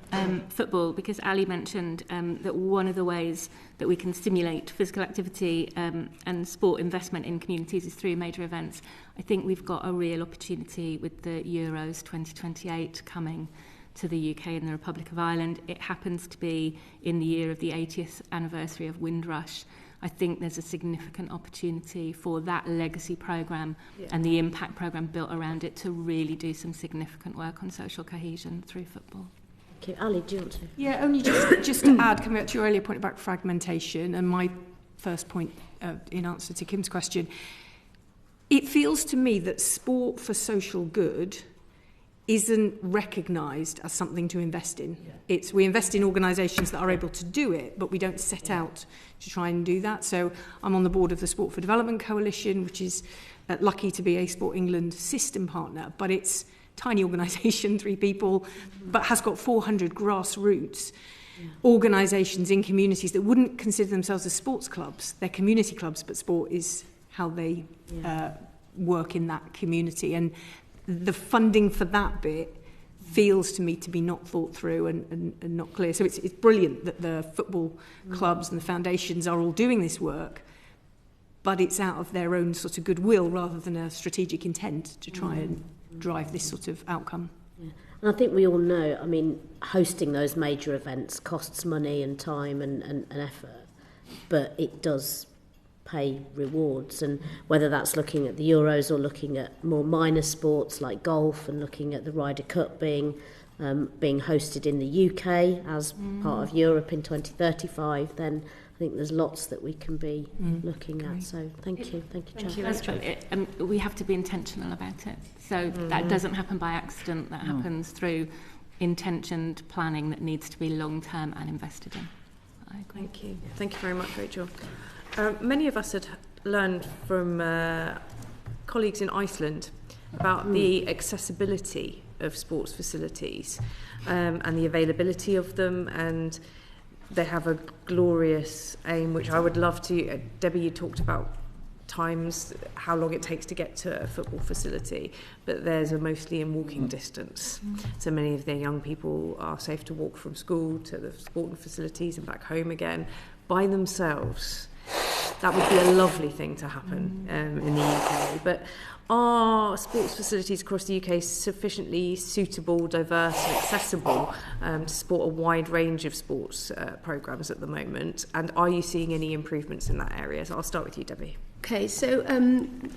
football, because Ali mentioned that one of the ways that we can stimulate physical activity and sport investment in communities is through major events. I think we've got a real opportunity with the Euros 2028 coming to the UK and the Republic of Ireland. It happens to be in the year of the 80th anniversary of Windrush. I think there's a significant opportunity for that legacy programme and the impact programme built around it to really do some significant work on social cohesion through football. Okay, Ali, do you want to? Yeah, only just to add, coming back to your earlier point about fragmentation and my first point in answer to Kim's question, it feels to me that sport for social good isn't recognised as something to invest in. We invest in organisations that are able to do it, but we don't set out to try and do that. So I'm on the board of the Sport for Development Coalition, which is lucky to be a Sport England system partner, but it's a tiny organisation, 3 people, but has got 400 grassroots organisations in communities that wouldn't consider themselves as sports clubs. They're community clubs, but sport is how they work in that community. And the funding for that bit feels to me to be not thought through and not clear. So it's brilliant that the football clubs and the foundations are all doing this work, but it's out of their own sort of goodwill rather than a strategic intent to try and drive this sort of outcome. Yeah. And I think we all know, I mean, hosting those major events costs money and time and effort, but it does pay rewards. And whether that's looking at the Euros or looking at more minor sports like golf and looking at the Ryder Cup being hosted in the UK as part of Europe in 2035, then I think there's lots that we can be looking at. So thank you, Chair. That's true. And we have to be intentional about it. So that doesn't happen by accident. That happens through intentioned planning that needs to be long-term and invested in. I agree. Thank you. Thank you very much, Rachel. Many of us had learned from colleagues in Iceland about the accessibility of sports facilities and the availability of them, and they have a glorious aim, which I would love to... Debbie, you talked about times, how long it takes to get to a football facility, but theirs are mostly in walking distance. So many of their young people are safe to walk from school to the sporting facilities and back home again by themselves. That would be a lovely thing to happen in the UK. But are sports facilities across the UK sufficiently suitable, diverse and accessible to support a wide range of sports programmes at the moment? And are you seeing any improvements in that area? So I'll start with you, Debbie. Okay, so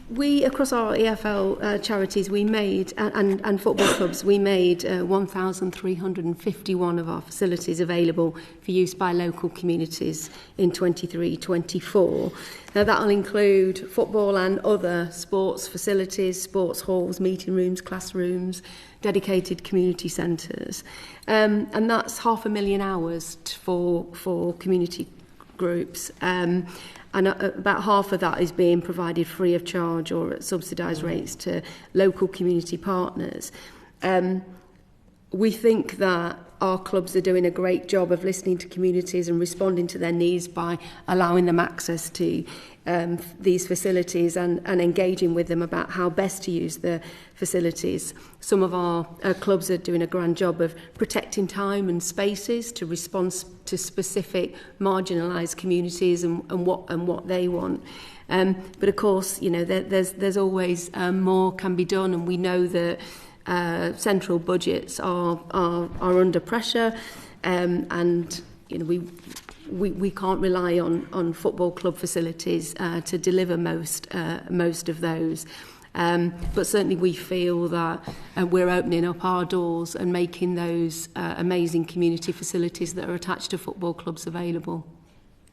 we, across our EFL charities, we made, and football clubs, we made 1,351 of our facilities available for use by local communities in 23-24. Now that'll include football and other sports facilities, sports halls, meeting rooms, classrooms, dedicated community centres. And that's 500,000 hours for community groups. And about half of that is being provided free of charge or at subsidised rates to local community partners. We think that our clubs are doing a great job of listening to communities and responding to their needs by allowing them access to these facilities and engaging with them about how best to use the facilities. Some of our clubs are doing a grand job of protecting time and spaces to respond to specific marginalised communities and what they want. But of course, you know, there's always more can be done, and we know that central budgets are under pressure, and you know we can't rely on football club facilities to deliver most of those. But certainly we feel that we're opening up our doors and making those amazing community facilities that are attached to football clubs available.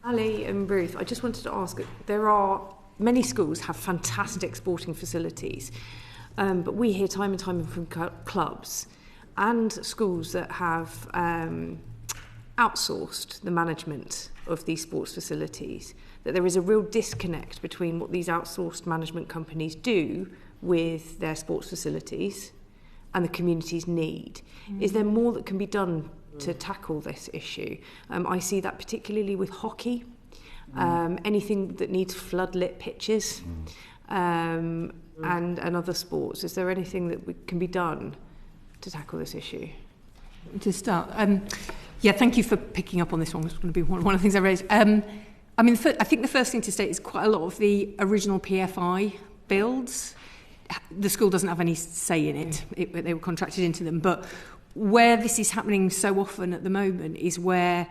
Ali and Ruth, I just wanted to ask, there are many schools have fantastic sporting facilities, but we hear time and time from clubs and schools that have outsourced the management of these sports facilities, that there is a real disconnect between what these outsourced management companies do with their sports facilities and the community's need. Is there more that can be done to tackle this issue? I see that particularly with hockey, anything that needs floodlit pitches, and other sports. Is there anything that can be done to tackle this issue? To start, yeah, thank you for picking up on this one. It's going to be one of the things I raised. I mean, I think the first thing to state is quite a lot of the original PFI builds, the school doesn't have any say in it. They were contracted into them. But where this is happening so often at the moment is where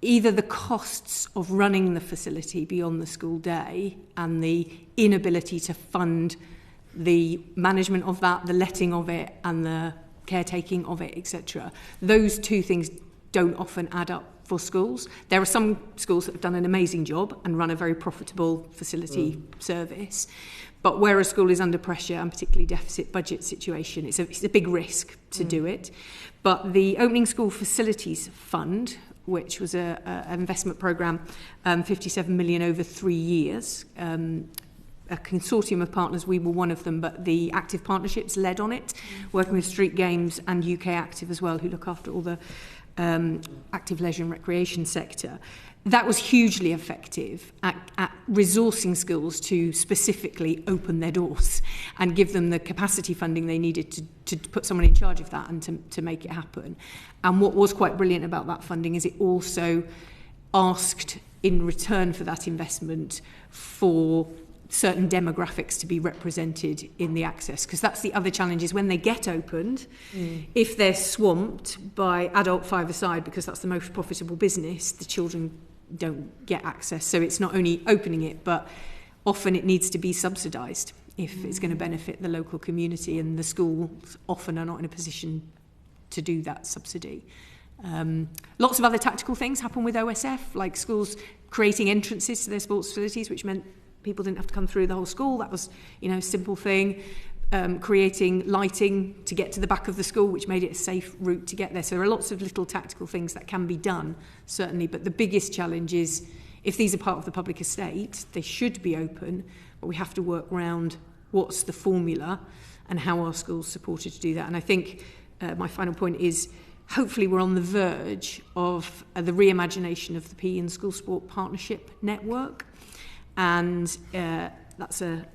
either the costs of running the facility beyond the school day and the inability to fund the management of that, the letting of it and the caretaking of it, etc. Those two things don't often add up for schools. There are some schools that have done an amazing job and run a very profitable facility service, but where a school is under pressure, and particularly deficit budget situation, it's a big risk to do it. But the Opening School Facilities Fund, which was an investment programme, 57 million over 3 years, a consortium of partners, we were one of them, but the Active Partnerships led on it, working with Street Games and UK Active as well, who look after all the active leisure and recreation sector. That was hugely effective at resourcing schools to specifically open their doors and give them the capacity funding they needed to put someone in charge of that and to make it happen. And what was quite brilliant about that funding is it also asked in return for that investment for certain demographics to be represented in the access, because that's the other challenge, is when they get opened, if they're swamped by adult five-a-side, because that's the most profitable business, the children don't get access. So it's not only opening it, but often it needs to be subsidised if it's going to benefit the local community, and the schools often are not in a position to do that subsidy. Lots of other tactical things happen with OSF, like schools creating entrances to their sports facilities, which meant people didn't have to come through the whole school. That was, a simple thing. Creating lighting to get to the back of the school, which made it a safe route to get there. So there are lots of little tactical things that can be done, certainly. But the biggest challenge is, if these are part of the public estate, they should be open, but we have to work around what's the formula and how our schools supported to do that. And I think my final point is, hopefully we're on the verge of the reimagination of the PE and School Sport Partnership Network. And that's an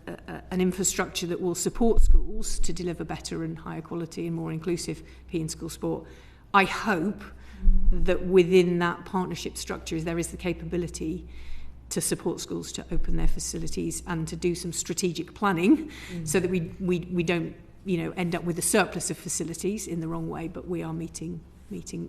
infrastructure that will support schools to deliver better and higher quality and more inclusive PE and school sport. I hope that within that partnership structure there is the capability to support schools to open their facilities and to do some strategic planning so that we don't end up with a surplus of facilities in the wrong way, but we are meeting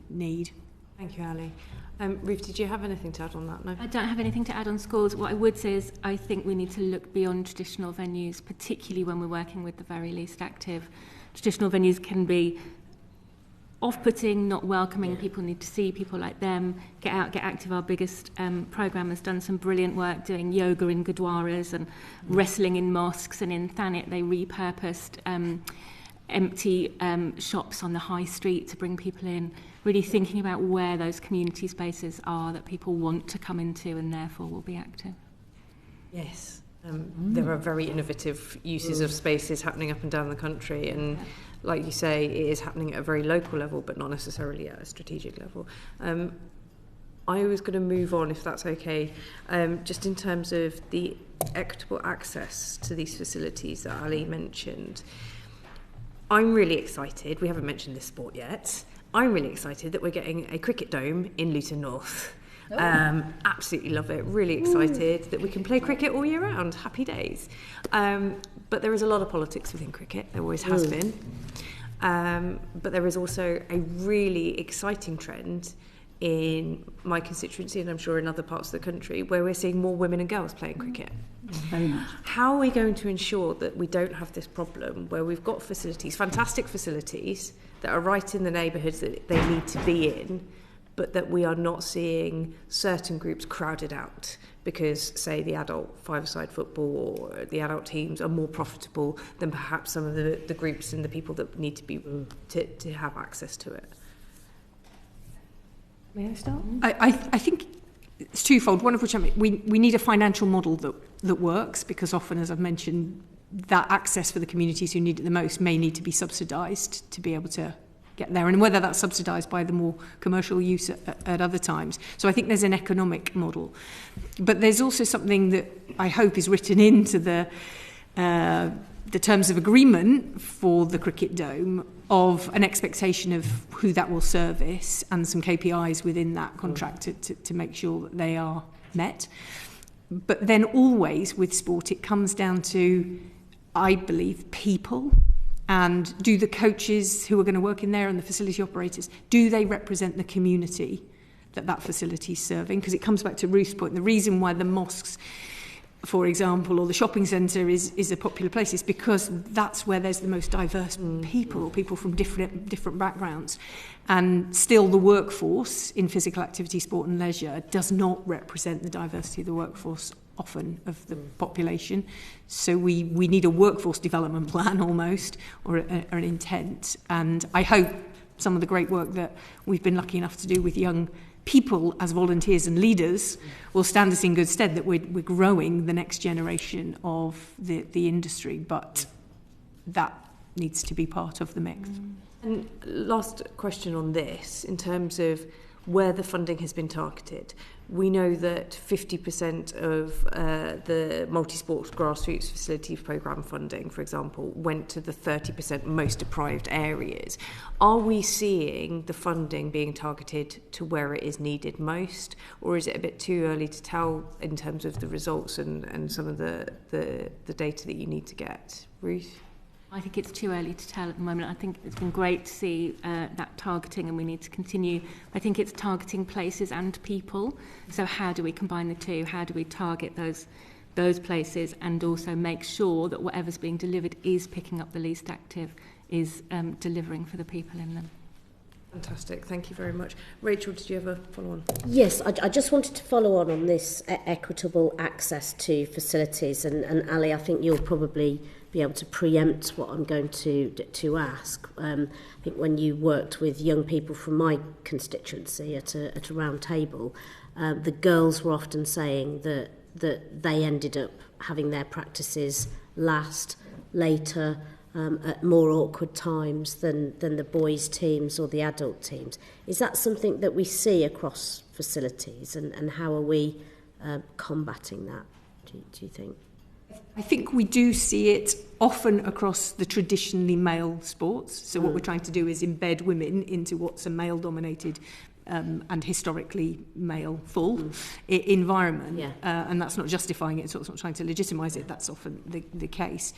need. Thank you, Ali. Ruth, did you have anything to add on that? No? I don't have anything to add on schools. What I would say is I think we need to look beyond traditional venues, particularly when we're working with the very least active. Traditional venues can be off-putting, not welcoming. People need to see people like them. Get out, get active. Our biggest programme has done some brilliant work doing yoga in gurdwaras and wrestling in mosques, and in Thanet they repurposed empty shops on the high street to bring people in, really thinking about where those community spaces are that people want to come into and therefore will be active. Yes. There are very innovative uses of spaces happening up and down the country, and like you say, it is happening at a very local level but not necessarily at a strategic level. I was going to move on, if that's okay, just in terms of the equitable access to these facilities that Ali mentioned. I'm really excited. We haven't mentioned this sport yet. I'm really excited that we're getting a cricket dome in Luton North. Absolutely love it. Really excited that we can play cricket all year round. Happy days. But there is a lot of politics within cricket. There always has been. But there is also a really exciting trend in my constituency, and I'm sure in other parts of the country, where we're seeing more women and girls playing cricket. Very much. How are we going to ensure that we don't have this problem where we've got facilities, fantastic facilities, that are right in the neighbourhoods that they need to be in, but that we are not seeing certain groups crowded out because, say, the adult five-a-side football or the adult teams are more profitable than perhaps some of the groups and the people that need to be to have access to it? May I start? I think it's twofold. One of which we need a financial model that works, because often, as I've mentioned, that access for the communities who need it the most may need to be subsidised to be able to get there, and whether that's subsidised by the more commercial use at other times. So I think there's an economic model. But there's also something that I hope is written into the terms of agreement for the cricket dome of an expectation of who that will service and some KPIs within that contract to make sure that they are met. But then always with sport, it comes down to, I believe, people. And do the coaches who are going to work in there and the facility operators, do they represent the community that facility is serving? Because it comes back to Ruth's point. The reason why the mosques, for example, or the shopping centre is a popular place is because that's where there's the most diverse people from different backgrounds. And still the workforce in physical activity, sport and leisure does not represent the diversity of the workforce often of the population. So we need a workforce development plan almost, or an intent. And I hope some of the great work that we've been lucky enough to do with young people as volunteers and leaders will stand us in good stead, that we're growing the next generation of the industry, but that needs to be part of the mix. And last question on this, in terms of where the funding has been targeted. We know that 50% of the multi-sports grassroots facilities programme funding, for example, went to the 30% most deprived areas. Are we seeing the funding being targeted to where it is needed most, or is it a bit too early to tell in terms of the results and some of the data that you need to get? Ruth? I think it's too early to tell at the moment. I think it's been great to see that targeting, and we need to continue. I think it's targeting places and people. So how do we combine the two? How do we target those places and also make sure that whatever's being delivered is picking up the least active, is delivering for the people in them? Fantastic, thank you very much. Rachel, did you have a follow-on? Yes, I just wanted to follow on this equitable access to facilities, and Ali, I think you'll probably be able to preempt what I'm going to ask. I think when you worked with young people from my constituency at a round table, the girls were often saying that they ended up having their practices last, later, at more awkward times than the boys' teams or the adult teams. Is that something that we see across facilities, and how are we combating that, do you think? I think we do see it often across the traditionally male sports. So what we're trying to do is embed women into what's a male-dominated and historically male-full environment. Yeah. And that's not justifying it, it's not trying to legitimise it. That's often the case.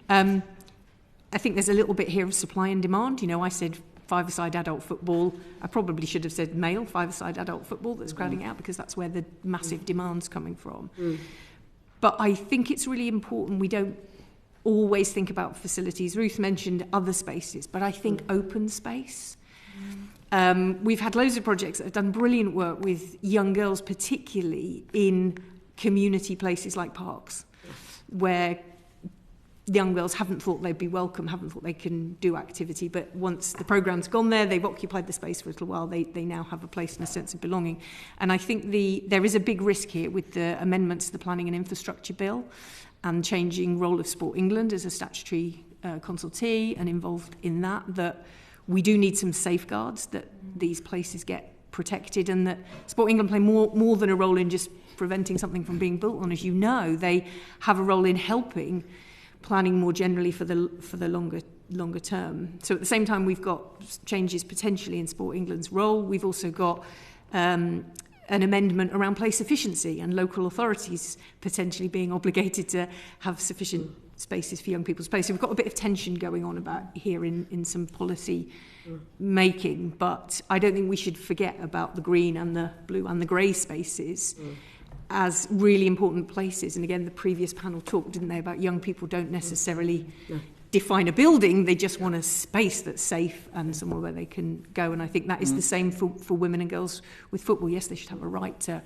I think there's a little bit here of supply and demand. You know, I said five-a-side adult football. I probably should have said male five-a-side adult football that's crowding out, because that's where the massive demand's coming from. But I think it's really important we don't always think about facilities. Ruth mentioned other spaces, but I think open space. We've had loads of projects that have done brilliant work with young girls, particularly in community places like parks, where young girls haven't thought they'd be welcome, haven't thought they can do activity, but once the programme's gone there, they've occupied the space for a little while, they now have a place and a sense of belonging. And I think there is a big risk here with the amendments to the Planning and Infrastructure Bill and changing role of Sport England as a statutory consultee and involved in that we do need some safeguards that these places get protected, and that Sport England play more than a role in just preventing something from being built on. As you know, they have a role in helping planning more generally for the longer term. So at the same time, we've got changes potentially in Sport England's role. We've also got an amendment around place efficiency and local authorities potentially being obligated to have sufficient spaces for young people to play. So we've got a bit of tension going on about here in some policy making, but I don't think we should forget about the green and the blue and the grey spaces as really important places. And again, the previous panel talked, didn't they, about young people don't necessarily define a building, they just want a space that's safe and somewhere where they can go. And I think that is the same for women and girls with football. Yes, they should have a right to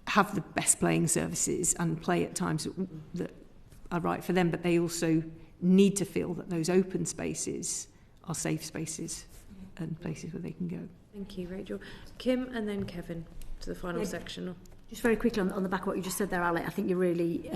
have the best playing services and play at times that are right for them, but they also need to feel that those open spaces are safe spaces and places where they can go. Thank you, Rachel. Kim and then Kevin to the final section. Just very quickly on the back of what you just said there, Ali, I think you're really,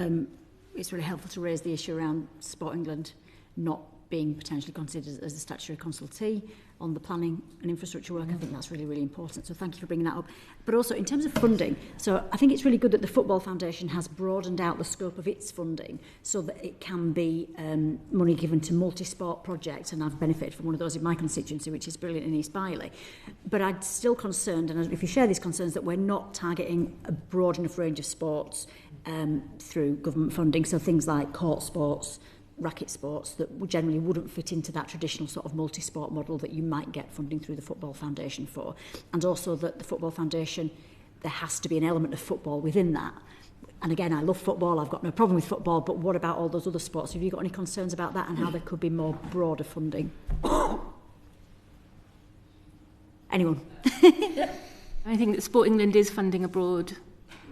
it's really helpful to raise the issue around Sport England not being potentially considered as a statutory consultee on the planning and infrastructure work. I think that's really, really important. So thank you for bringing that up. But also in terms of funding, so I think it's really good that the Football Foundation has broadened out the scope of its funding so that it can be money given to multi-sport projects, and I've benefited from one of those in my constituency, which is brilliant in East Bailey. But I'm still concerned, and if you share these concerns, that we're not targeting a broad enough range of sports through government funding, so things like court sports, racket sports that generally wouldn't fit into that traditional sort of multi-sport model that you might get funding through the Football Foundation for. And also that the Football Foundation, there has to be an element of football within that. And again, I love football, I've got no problem with football, but what about all those other sports? Have you got any concerns about that and how there could be more broader funding? Anyone? I think that Sport England is funding a broad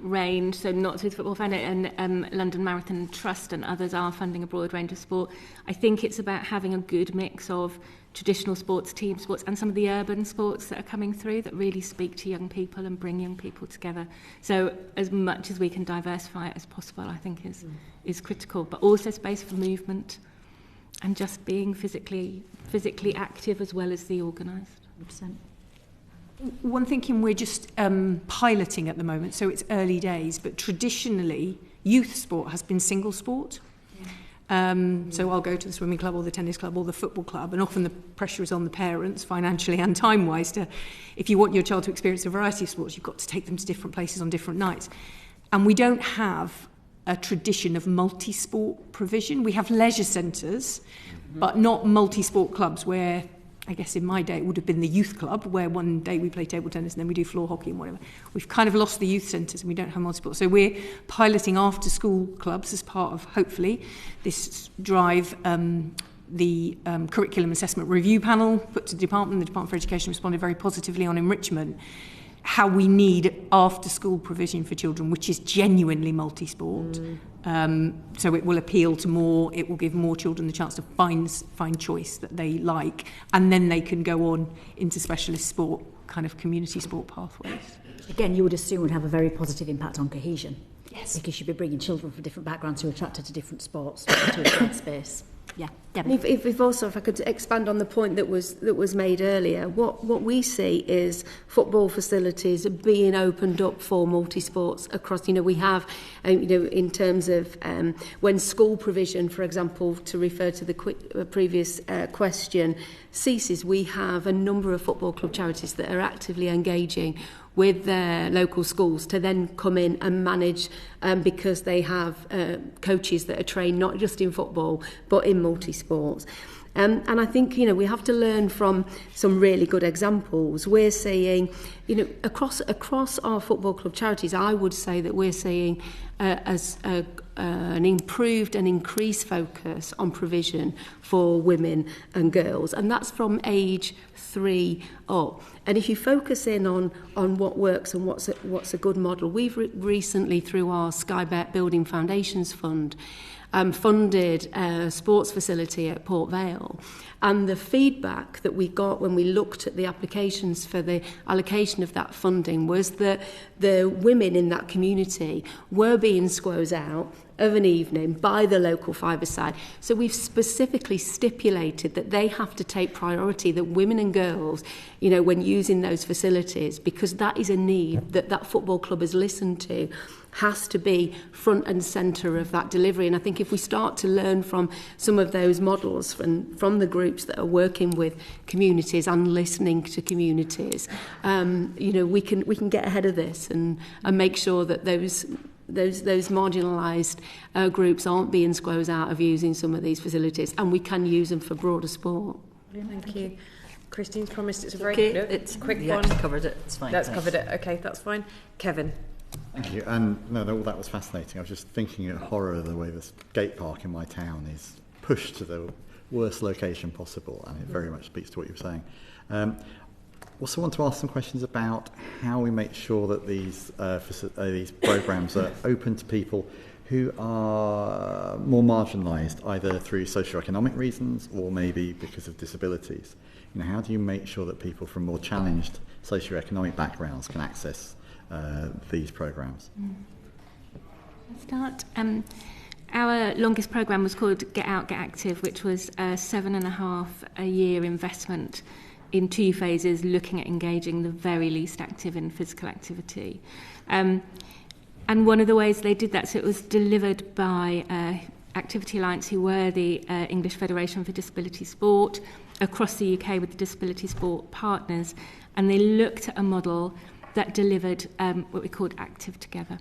range, so not through the Football Foundation, and London Marathon Trust and others are funding a broad range of sport. I think it's about having a good mix of traditional sports, team sports, and some of the urban sports that are coming through that really speak to young people and bring young people together. So as much as we can diversify it as possible, I think is critical, but also space for movement and just being physically active as well as the organised. 100%. One thinking we're just piloting at the moment, so it's early days, but traditionally youth sport has been single sport. So I'll go to the swimming club or the tennis club or the football club, and often the pressure is on the parents, financially and time-wise, to, if you want your child to experience a variety of sports, you've got to take them to different places on different nights. And we don't have a tradition of multi-sport provision. We have leisure centres, but not multi-sport clubs where, I guess in my day, it would have been the youth club, where one day we play table tennis and then we do floor hockey and whatever. We've kind of lost the youth centres and we don't have multi-sport. So we're piloting after-school clubs as part of, hopefully, this drive, the curriculum assessment review panel put to the Department for Education responded very positively on enrichment, how we need after-school provision for children, which is genuinely multi-sport. So it will appeal to more, it will give more children the chance to find choice that they like, and then they can go on into specialist sport, kind of community sport pathways. Again, you would assume would have a very positive impact on cohesion. Yes. Because you'd be bringing children from different backgrounds who are attracted to different sports to a shared space. Yeah, Debbie. If I could expand on the point that was made earlier, what we see is football facilities being opened up for multi-sports across, we have, in terms of when school provision, for example, to refer to the previous question, ceases, we have a number of football club charities that are actively engaging with their local schools to then come in and manage because they have coaches that are trained not just in football but in multi-sports. And I think, we have to learn from some really good examples. We're seeing, across our football club charities, I would say that we're seeing an improved and increased focus on provision for women and girls, and that's from age 3 up. And if you focus in on what works and what's a good model, we've recently, through our Skybet Building Foundations Fund, funded a sports facility at Port Vale. And the feedback that we got when we looked at the applications for the allocation of that funding was that the women in that community were being squoze out of an evening by the local five-a-side. So we've specifically stipulated that they have to take priority, that women and girls, when using those facilities, because that is a need that football club has listened to, has to be front and centre of that delivery. And I think if we start to learn from some of those models from the groups that are working with communities and listening to communities, we can get ahead of this and make sure that those marginalised groups aren't being squozed out of using some of these facilities, and we can use them for broader sport. Thank you. Christine's promised it's a very it's quick one. Actually covered it. It's fine. That's covered it. Okay, that's fine. Kevin. Thank you. And no, all that was fascinating. I was just thinking in horror of the way this skate park in my town is pushed to the worst location possible, and it very much speaks to what you were saying. Also want to ask some questions about how we make sure that these programmes are open to people who are more marginalised, either through socioeconomic reasons or maybe because of disabilities. How do you make sure that people from more challenged socioeconomic backgrounds can access these programmes? I'll start. Our longest programme was called Get Out, Get Active, which was a 7.5-year investment in 2 phases, looking at engaging the very least active in physical activity. And one of the ways they did that, so it was delivered by Activity Alliance, who were the English Federation for Disability Sport, across the UK with the disability sport partners, and they looked at a model that delivered what we called Active Together.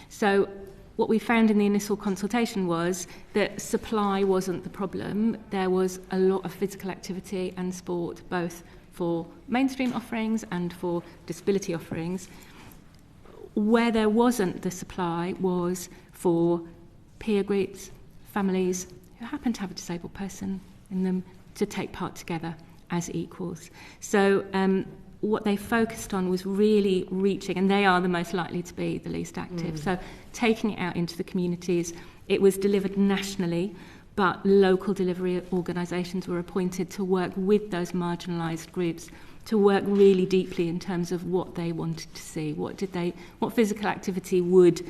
So what we found in the initial consultation was that supply wasn't the problem. There was a lot of physical activity and sport, both for mainstream offerings and for disability offerings. Where there wasn't the supply was for peer groups, families who happen to have a disabled person in them to take part together as equals. So what they focused on was really reaching, and they are the most likely to be the least active, so taking it out into the communities. It was delivered nationally, but local delivery organisations were appointed to work with those marginalised groups, to work really deeply in terms of what they wanted to see, what physical activity would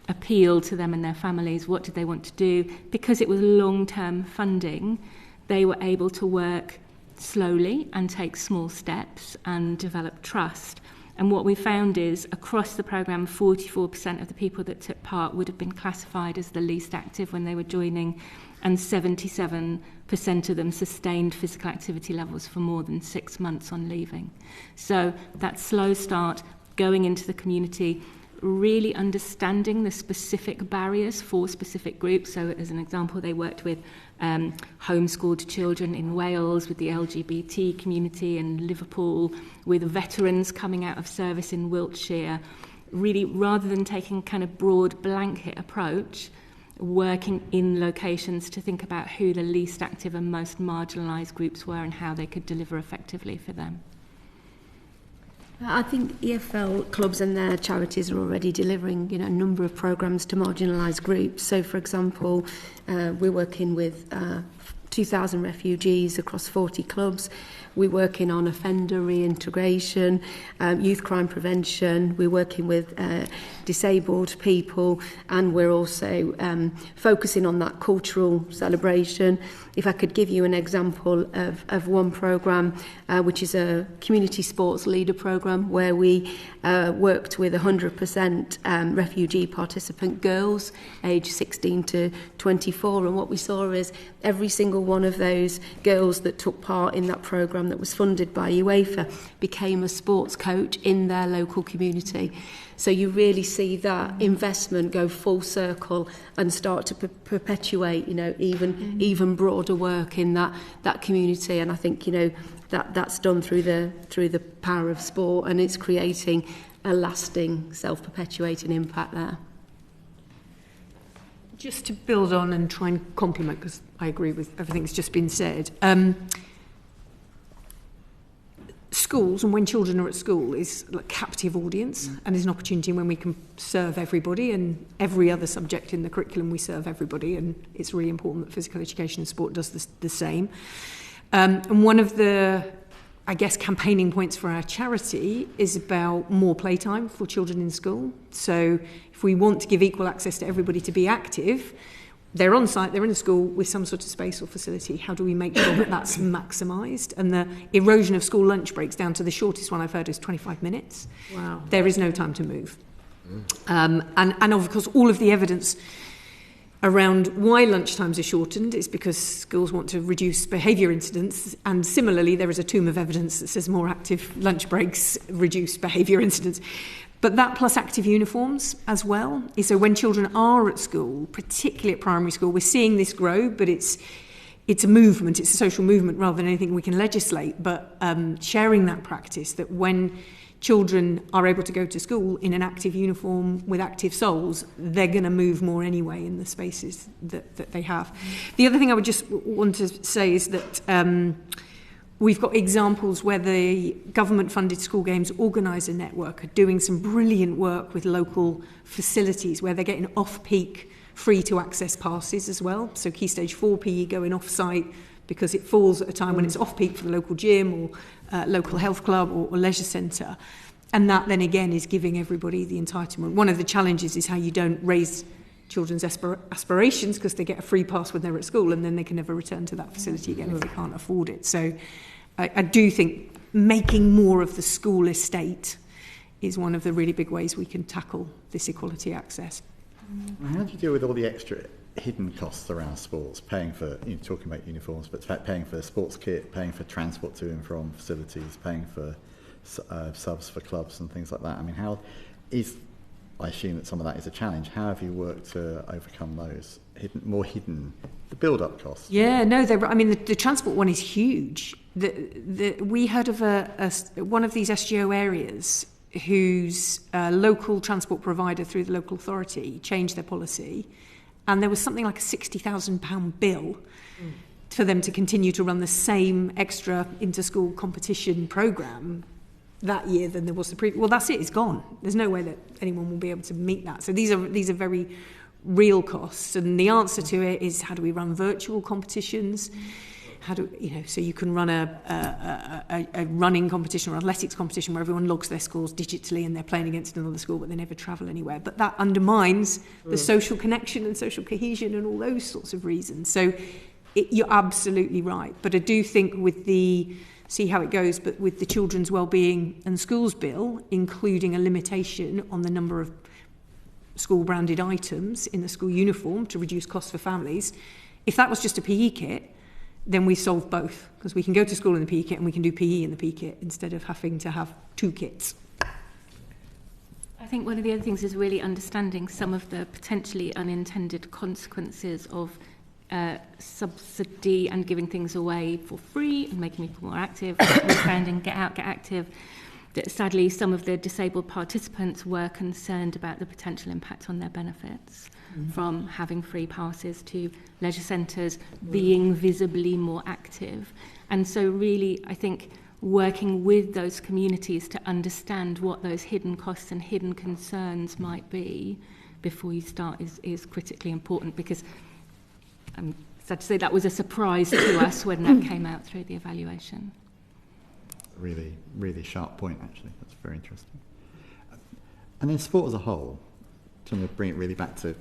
appeal to them and their families, what did they want to do. Because it was long-term funding, they were able to work slowly and take small steps and develop trust. And what we found is, across the programme, 44% of the people that took part would have been classified as the least active when they were joining, and 77% of them sustained physical activity levels for more than 6 months on leaving. So that slow start, going into the community, really understanding the specific barriers for specific groups. So as an example, they worked with homeschooled children in Wales, with the LGBT community in Liverpool, with veterans coming out of service in Wiltshire. Really, rather than taking kind of broad blanket approach, working in locations to think about who the least active and most marginalised groups were and how they could deliver effectively for them. I think EFL clubs and their charities are already delivering, a number of programmes to marginalised groups. So, for example, we're working with 2,000 refugees across 40 clubs. We're working on offender reintegration, youth crime prevention. We're working with disabled people, and we're also focusing on that cultural celebration. If I could give you an example of one programme, which is a community sports leader programme, where we worked with 100% refugee participant girls aged 16 to 24. And what we saw is every single one of those girls that took part in that programme that was funded by UEFA became a sports coach in their local community. So you really see that investment go full circle and start to perpetuate, even broader work in that community. And I think, that's done through the power of sport, and it's creating a lasting, self-perpetuating impact there. Just to build on and try and complement, because I agree with everything that's just been said. Schools, and when children are at school, is like captive audience, and is an opportunity when we can serve everybody, and every other subject in the curriculum we serve everybody, and it's really important that physical education and sport does the same. And one of the, I guess, campaigning points for our charity is about more playtime for children in school. So if we want to give equal access to everybody to be active, they're on site, they're in a school with some sort of space or facility. How do we make sure that that's maximised? And the erosion of school lunch breaks down to the shortest one I've heard is 25 minutes. Wow. There is no time to move. And of course, all of the evidence around why lunchtimes are shortened is because schools want to reduce behaviour incidents, and similarly there is a tomb of evidence that says more active lunch breaks reduce behaviour incidents. But that plus active uniforms as well. So when children are at school, particularly at primary school, we're seeing this grow, but it's a movement, it's a social movement rather than anything we can legislate, but sharing that practice, that when children are able to go to school in an active uniform with active soles, they're going to move more anyway in the spaces that they have. The other thing I would just want to say is that we've got examples where the government-funded school games organiser network are doing some brilliant work with local facilities where they're getting off-peak free-to-access passes as well. So Key Stage 4 PE going off-site because it falls at a time when it's off-peak for the local gym or local health club or leisure centre. And that then again is giving everybody the entitlement. One of the challenges is how you don't raise children's aspirations because they get a free pass when they're at school and then they can never return to that facility again if they can't afford it. So I do think making more of the school estate is one of the really big ways we can tackle this equality access. How do you deal with all the extra hidden costs around sports, paying for, talking about uniforms, but paying for sports kit, paying for transport to and from facilities, paying for subs for clubs and things like that? I mean, I assume that some of that is a challenge. How have you worked to overcome those hidden, the build-up costs? Yeah, no, the transport one is huge. We heard of one of these SGO areas whose local transport provider through the local authority changed their policy, and there was something like a £60,000 bill for them to continue to run the same extra inter-school competition programme that year than there was the previous. Well, that's it, it's gone. There's no way that anyone will be able to meet that. So these are very real costs, and the answer to it is, how do we run virtual competitions? So you can run a running competition or athletics competition where everyone logs their scores digitally and they're playing against another school, but they never travel anywhere. But that undermines the social connection and social cohesion and all those sorts of reasons. So you're absolutely right. But I do think with see how it goes, but with the Children's Wellbeing and Schools Bill, including a limitation on the number of school-branded items in the school uniform to reduce costs for families, if that was just a PE kit, then we solve both, because we can go to school in the PE kit and we can do PE in the PE kit instead of having to have 2 kits. I think one of the other things is really understanding some of the potentially unintended consequences of subsidy and giving things away for free and making people more active, spending, get out, get active. That sadly, some of the disabled participants were concerned about the potential impact on their benefits from having free passes to leisure centres, being visibly more active. And so really, I think working with those communities to understand what those hidden costs and hidden concerns might be before you start is critically important, because I'm sad to say that was a surprise to us when that came out through the evaluation. Really, really sharp point, actually. That's very interesting. And then sport as a whole, trying to bring it really back to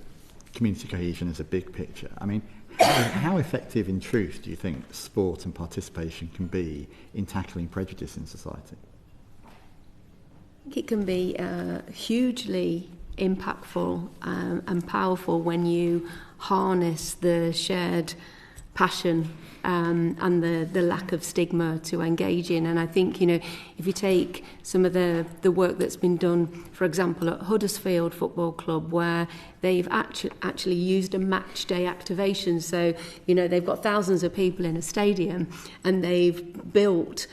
community cohesion as a big picture. I mean, how effective in truth do you think sport and participation can be in tackling prejudice in society? I think it can be hugely impactful and powerful when you harness the shared passion and the lack of stigma to engage in. And I think, you know, if you take some of the work that's been done, for example, at Huddersfield Football Club, where they've actually used a match day activation. So, you know, they've got thousands of people in a stadium and they've built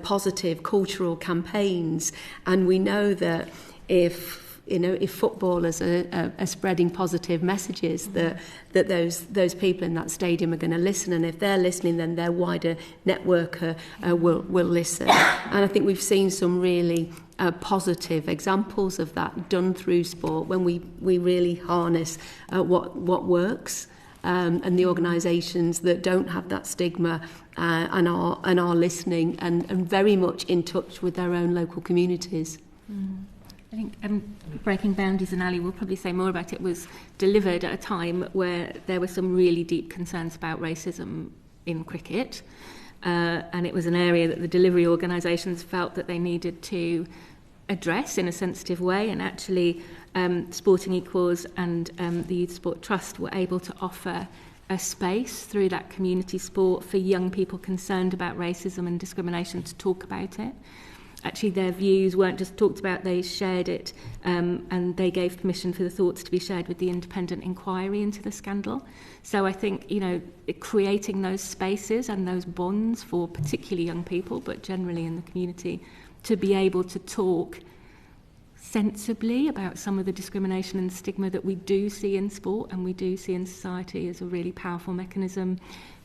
positive cultural campaigns. And we know that if footballers are spreading positive messages, that those people in that stadium are going to listen, and if they're listening, then their wider network will listen. And I think we've seen some really positive examples of that done through sport when we really harness what works. And the organisations that don't have that stigma and are listening and very much in touch with their own local communities. I think Breaking Boundaries, and Ali will probably say more about it, was delivered at a time where there were some really deep concerns about racism in cricket. And it was an area that the delivery organisations felt that they needed to address in a sensitive way. And actually, Sporting Equals and the Youth Sport Trust were able to offer a space through that community sport for young people concerned about racism and discrimination to talk about it. Actually, their views weren't just talked about, they shared it, and they gave permission for the thoughts to be shared with the independent inquiry into the scandal. So I think, you know, creating those spaces and those bonds for particularly young people, but generally in the community, to be able to talk sensibly about some of the discrimination and stigma that we do see in sport and we do see in society is a really powerful mechanism.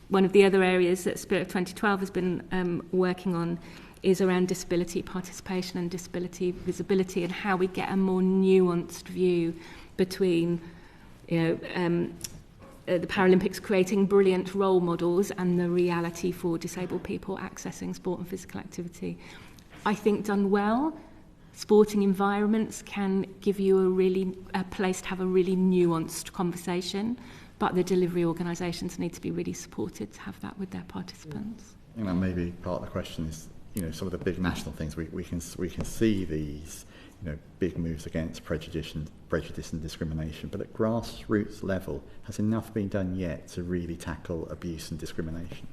One of the other areas that Spirit of 2012 has been working on is around disability participation and disability visibility, and how we get a more nuanced view between, you know, the Paralympics creating brilliant role models and the reality for disabled people accessing sport and physical activity. I think done well, sporting environments can give you a place to have a really nuanced conversation, but the delivery organisations need to be really supported to have that with their participants. You know, maybe part of the question is, you know, some of the big national things we can see these, you know, big moves against prejudice and discrimination, but at grassroots level, has enough been done yet to really tackle abuse and discrimination?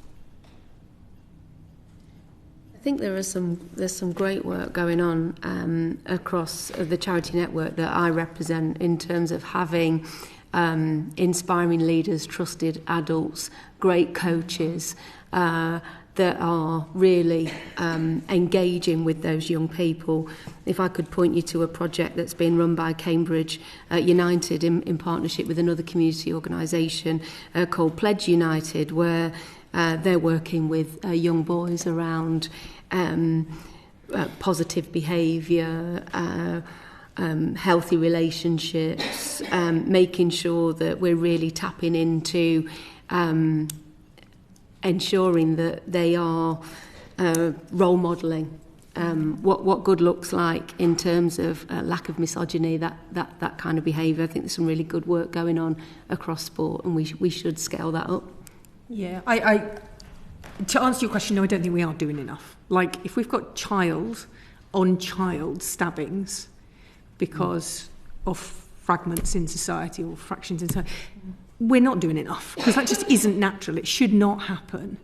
I think there's some great work going on across the charity network that I represent in terms of having inspiring leaders, trusted adults, great coaches that are really engaging with those young people. If I could point you to a project that's been run by Cambridge United in partnership with another community organisation called Pledge United, where they're working with young boys around positive behaviour, healthy relationships, making sure that we're really tapping into ensuring that they are role modelling what good looks like in terms of lack of misogyny, that kind of behaviour. I think there's some really good work going on across sport, and we should scale that up. Yeah, I to answer your question, no, I don't think we are doing enough. Like, if we've got child-on-child stabbings because of fragments in society or fractions in society, we're not doing enough, because that just isn't natural. It should not happen.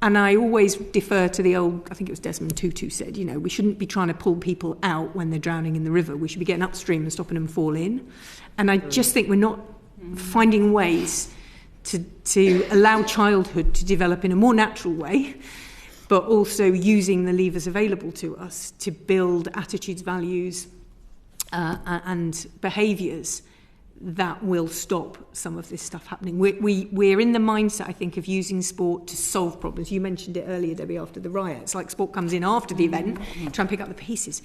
And I always defer to the old, I think it was Desmond Tutu said, you know, we shouldn't be trying to pull people out when they're drowning in the river. We should be getting upstream and stopping them fall in. And I just think we're not finding ways to allow childhood to develop in a more natural way, but also using the levers available to us to build attitudes, values, and behaviours that will stop some of this stuff happening. We're in the mindset, I think, of using sport to solve problems. You mentioned it earlier, Debbie, after the riots. Like, sport comes in after the event, try and pick up the pieces.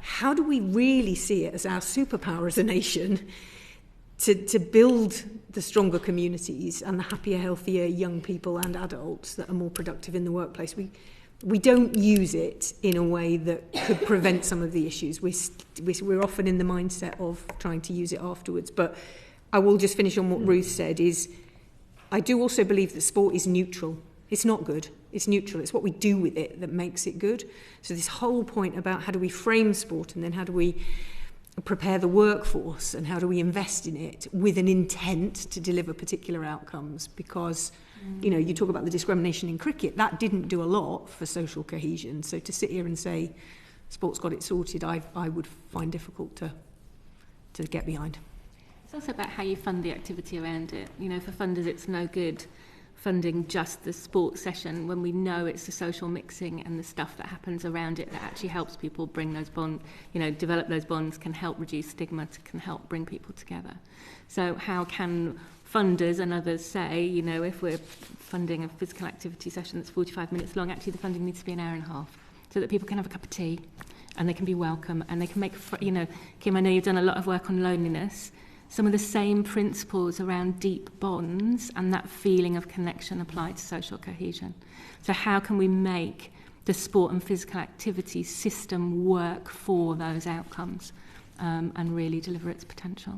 How do we really see it as our superpower as a nation to build the stronger communities and the happier, healthier young people and adults that are more productive in the workplace? We don't use it in a way that could prevent some of the issues. We're often in the mindset of trying to use it afterwards. But I will just finish on what Ruth said, is I do also believe that sport is neutral. It's not good. It's neutral. It's what we do with it that makes it good. So this whole point about how do we frame sport, and then how do we prepare the workforce, and how do we invest in it with an intent to deliver particular outcomes, because you know, you talk about the discrimination in cricket, that didn't do a lot for social cohesion. So to sit here and say sport's got it sorted, I would find difficult to get behind. It's also about how you fund the activity around it. You know, for funders, it's no good funding just the sports session when we know it's the social mixing and the stuff that happens around it that actually helps people bring those bonds, you know, develop those bonds, can help reduce stigma, can help bring people together. So how can funders and others say, you know, if we're funding a physical activity session that's 45 minutes long, actually the funding needs to be an hour and a half, so that people can have a cup of tea and they can be welcome and they can make, you know, Kim, I know you've done a lot of work on loneliness. Some of the same principles around deep bonds and that feeling of connection apply to social cohesion. So how can we make the sport and physical activity system work for those outcomes and really deliver its potential?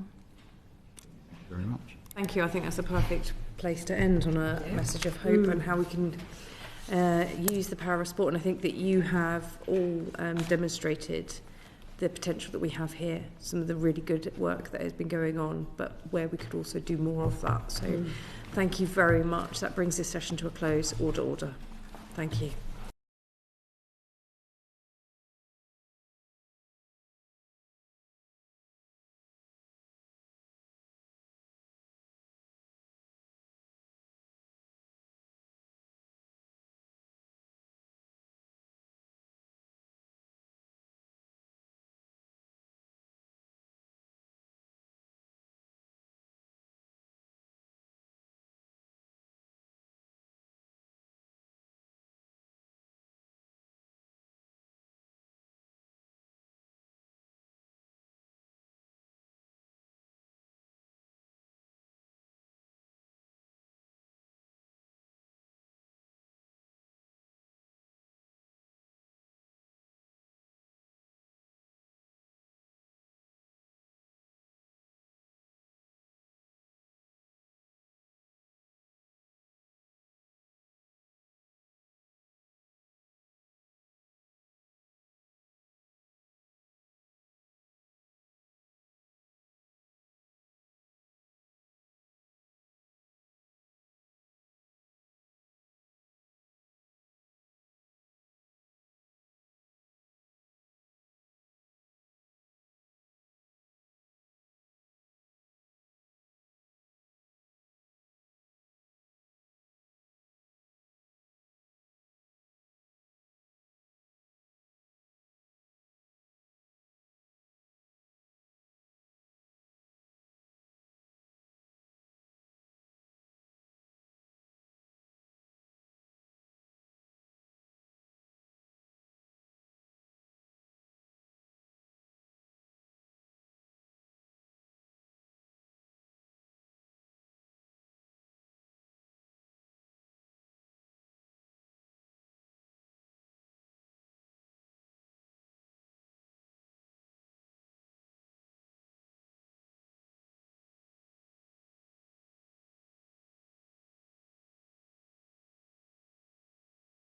Thank you very much. Thank you. I think that's a perfect place to end, on a message of hope and how we can use the power of sport. And I think that you have all demonstrated the potential that we have here, some of the really good work that has been going on, but where we could also do more of that. So thank you very much. That brings this session to a close. Order. Thank you.